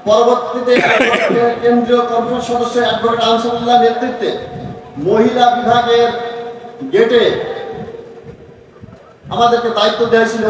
পরবর্তীতে কেন্দ্রীয় কমিটির সদস্য অ্যাডভোকেট আনসারুল্লাহ নেতৃত্বে মহিলা বিভাগের গেটে আমাদেরকে দায়িত্ব দেওয়া ছিল।